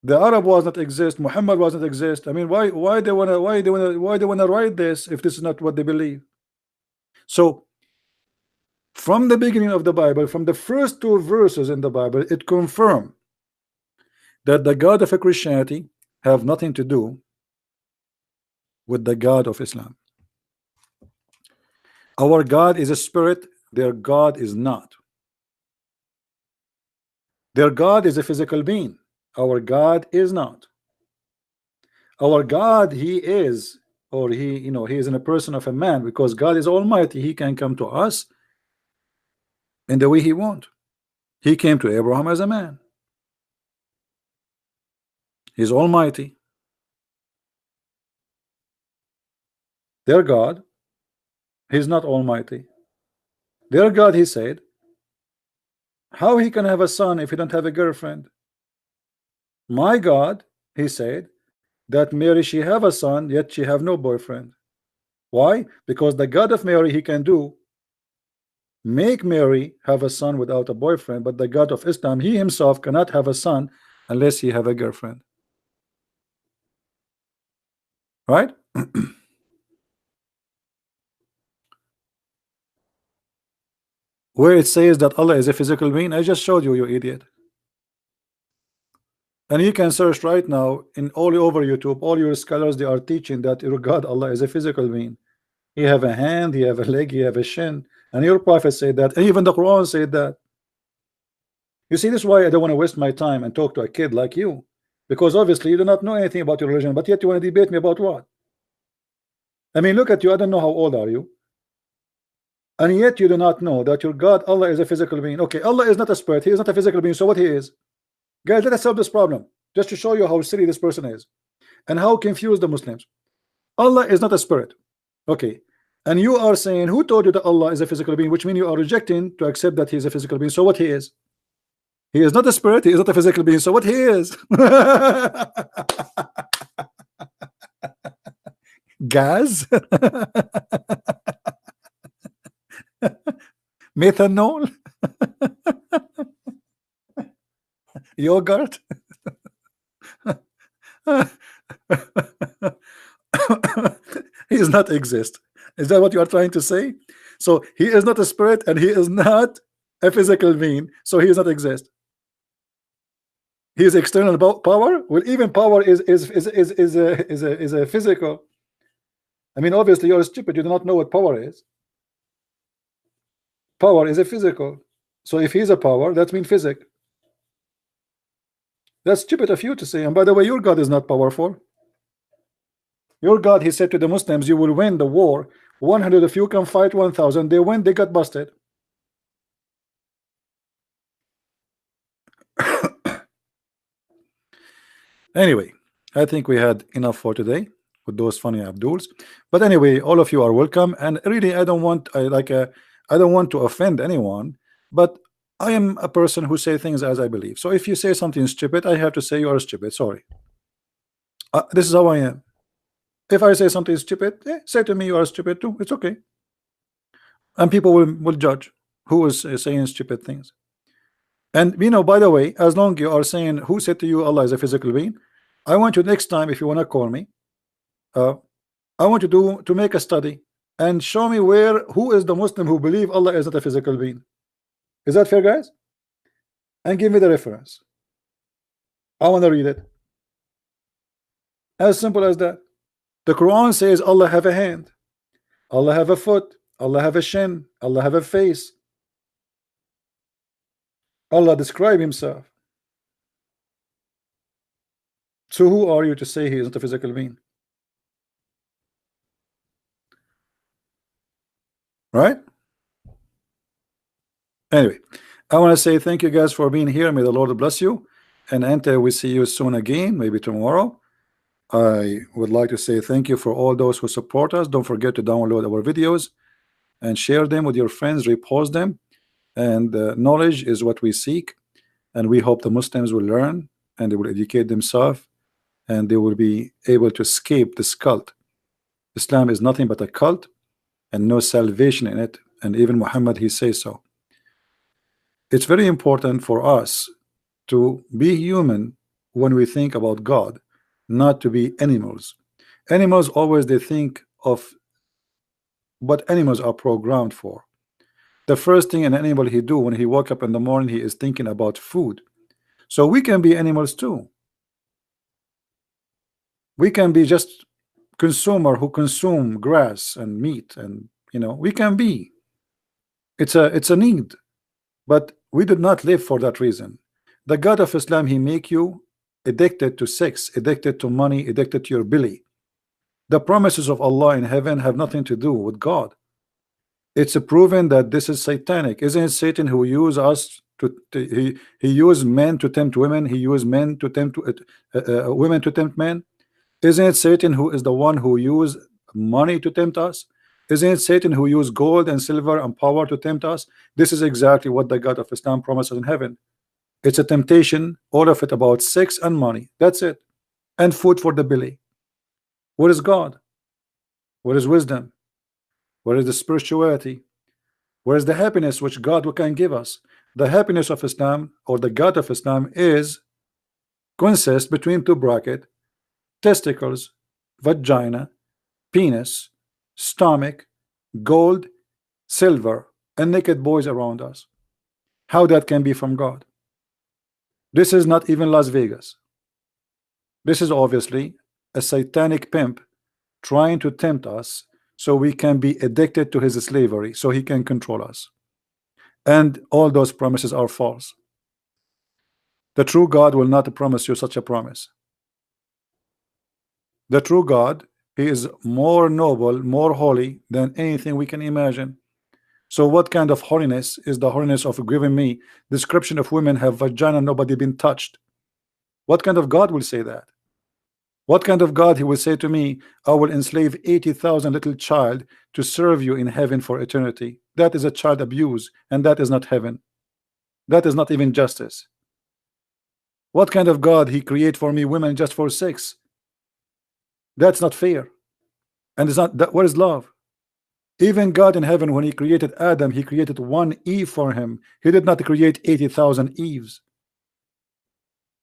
The Arab was not exist, Muhammad was not exist. I mean, why they wanna write this if this is not what they believe? So from the beginning of the Bible, from the first 2 verses in the Bible, it confirmed that the God of Christianity have nothing to do with the God of Islam. Our God is a spirit, their God is not. Their God is a physical being, our God is not. Our God, he is, or he, you know, he is in a person of a man, because God is almighty. He can come to us in the way he wants. He came to Abraham as a man. He's almighty. Their God, he's not almighty. Their God, he said, how he can have a son if he don't have a girlfriend? My God, he said, that Mary, she have a son, yet she have no boyfriend. Why? Because the God of Mary, he can do make Mary have a son without a boyfriend, but the God of Islam, he himself cannot have a son unless he have a girlfriend. Right? Where it says that Allah is a physical being, I just showed you, you idiot. And you can search right now in all over YouTube, all your scholars, they are teaching that your God Allah is a physical being. He have a hand, he have a leg, he have a shin, and your prophet said that, and even the Quran said that. You see, this is why I don't want to waste my time and talk to a kid like you, because obviously you do not know anything about your religion, but yet you want to debate me about what? I mean, look at you, I don't know how old are you, and yet you do not know that your God Allah is a physical being. Okay, Allah is not a spirit, he is not a physical being, so what he is? Guys, let us solve this problem, just to show you how silly this person is and how confused the Muslims. Allah is not a spirit, okay, and you are saying, who told you that Allah is a physical being, which means you are rejecting to accept that he is a physical being. So what he is? He is not a spirit, he is not a physical being, so what he is? Gas? Methanol? Yogurt? He does not exist. Is that what you are trying to say? So he is not a spirit and he is not a physical being, so he does not exist. He is external power. Well, even power is a physical. I mean, obviously you're stupid, you do not know what power is. Power is a physical. So if he's a power, that means physics. That's stupid of you to say. And by the way, your God is not powerful. Your God, he said to the Muslims, you will win the war. 100 of you can fight 1,000. They win, they got busted. Anyway, I think we had enough for today with those funny Abduls. But anyway, all of you are welcome. And really, I don't want I don't want to offend anyone, but I am a person who say things as I believe. So if you say something stupid, I have to say you are stupid. Sorry. This is how I am. If I say something stupid, say to me you are stupid too. It's okay. And people will judge who is saying stupid things. And you know, by the way, as long you are saying who said to you Allah is a physical being, I want you next time, if you want to call me, I want you to make a study and show me who is the Muslim who believe Allah is not a physical being. Is that fair, guys? And give me the reference. I want to read it. As simple as that. The Quran says Allah have a hand, Allah have a foot, Allah have a shin, Allah have a face. Allah describe himself. So who are you to say he is not a physical being? Right? Anyway, I want to say thank you guys for being here. May the Lord bless you. And until we see you soon again, maybe tomorrow, I would like to say thank you for all those who support us. Don't forget to download our videos and share them with your friends, repost them. And knowledge is what we seek. And we hope the Muslims will learn and they will educate themselves and they will be able to escape this cult. Islam is nothing but a cult and no salvation in it. And even Muhammad, he says so. It's very important for us to be human when we think about God, not to be animals. Animals always they think of what animals are programmed for. The first thing an animal he do when he woke up in the morning, he is thinking about food. So we can be animals too. We can be just consumer who consume grass and meat, and we can be. It's a need, but we did not live for that reason. The God of Islam, he make you addicted to sex, addicted to money, addicted to your belly. The promises of Allah in heaven have nothing to do with God. It's proven that this is satanic. Isn't it Satan who used us he used men to tempt women? He used men to tempt women to tempt men. Isn't it Satan who is the one who used money to tempt us? Isn't it Satan who used gold and silver and power to tempt us? This is exactly what the God of Islam promises in heaven. It's a temptation, all of it about sex and money. That's it. And food for the belly. What is God? What is wisdom? Where is the spirituality? Where is the happiness which God can give us? The happiness of Islam, or the God of Islam, consists between two brackets: testicles, vagina, penis, stomach, gold, silver, and naked boys around us. How that can be from God? This is not even Las Vegas. This is obviously a satanic pimp trying to tempt us so we can be addicted to his slavery, so he can control us. And all those promises are false. The true God will not promise you such a promise. The true God, he is more noble, more holy than anything we can imagine. So what kind of holiness is the holiness of giving me description of women have vagina, nobody been touched? What kind of God will say that? What kind of God he will say to me, I will enslave 80,000 little child to serve you in heaven for eternity? That is a child abuse, and that is not heaven. That is not even justice. What kind of God he create for me women just for sex? That's not fair. And it's not that. What is love? Even God in heaven, when he created Adam, he created one Eve for him. He did not create 80,000 Eves,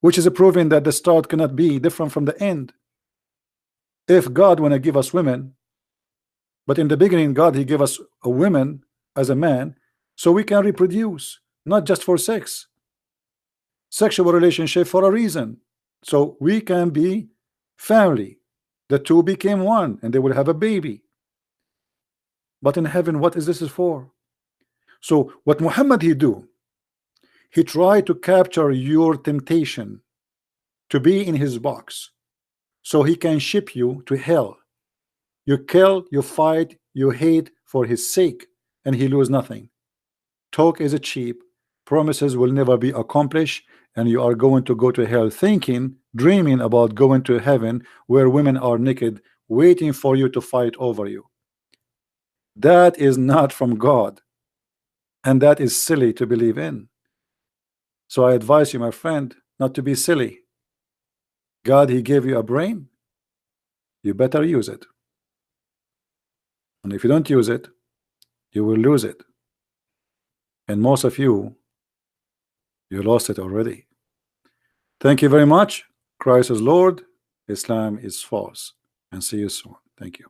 which is a proving that the start cannot be different from the end. If God want to give us women, but in the beginning God he gave us a woman as a man so we can reproduce, not just for sex. Sexual relationship for a reason, so we can be family. The two became one and they will have a baby. But in heaven, what is this for? So what Muhammad he do? He tried to capture your temptation to be in his box so he can ship you to hell. You kill, you fight, you hate for his sake, and he lose nothing. Talk is cheap, promises will never be accomplished, and you are going to go to hell thinking, dreaming about going to heaven where women are naked waiting for you to fight over you. That is not from God, and that is silly to believe in. So I advise you, my friend, not to be silly. God, he gave you a brain, you better use it. And if you don't use it, you will lose it. And most of you lost it already. Thank you very much. Christ is Lord, Islam is false. And see you soon. Thank you.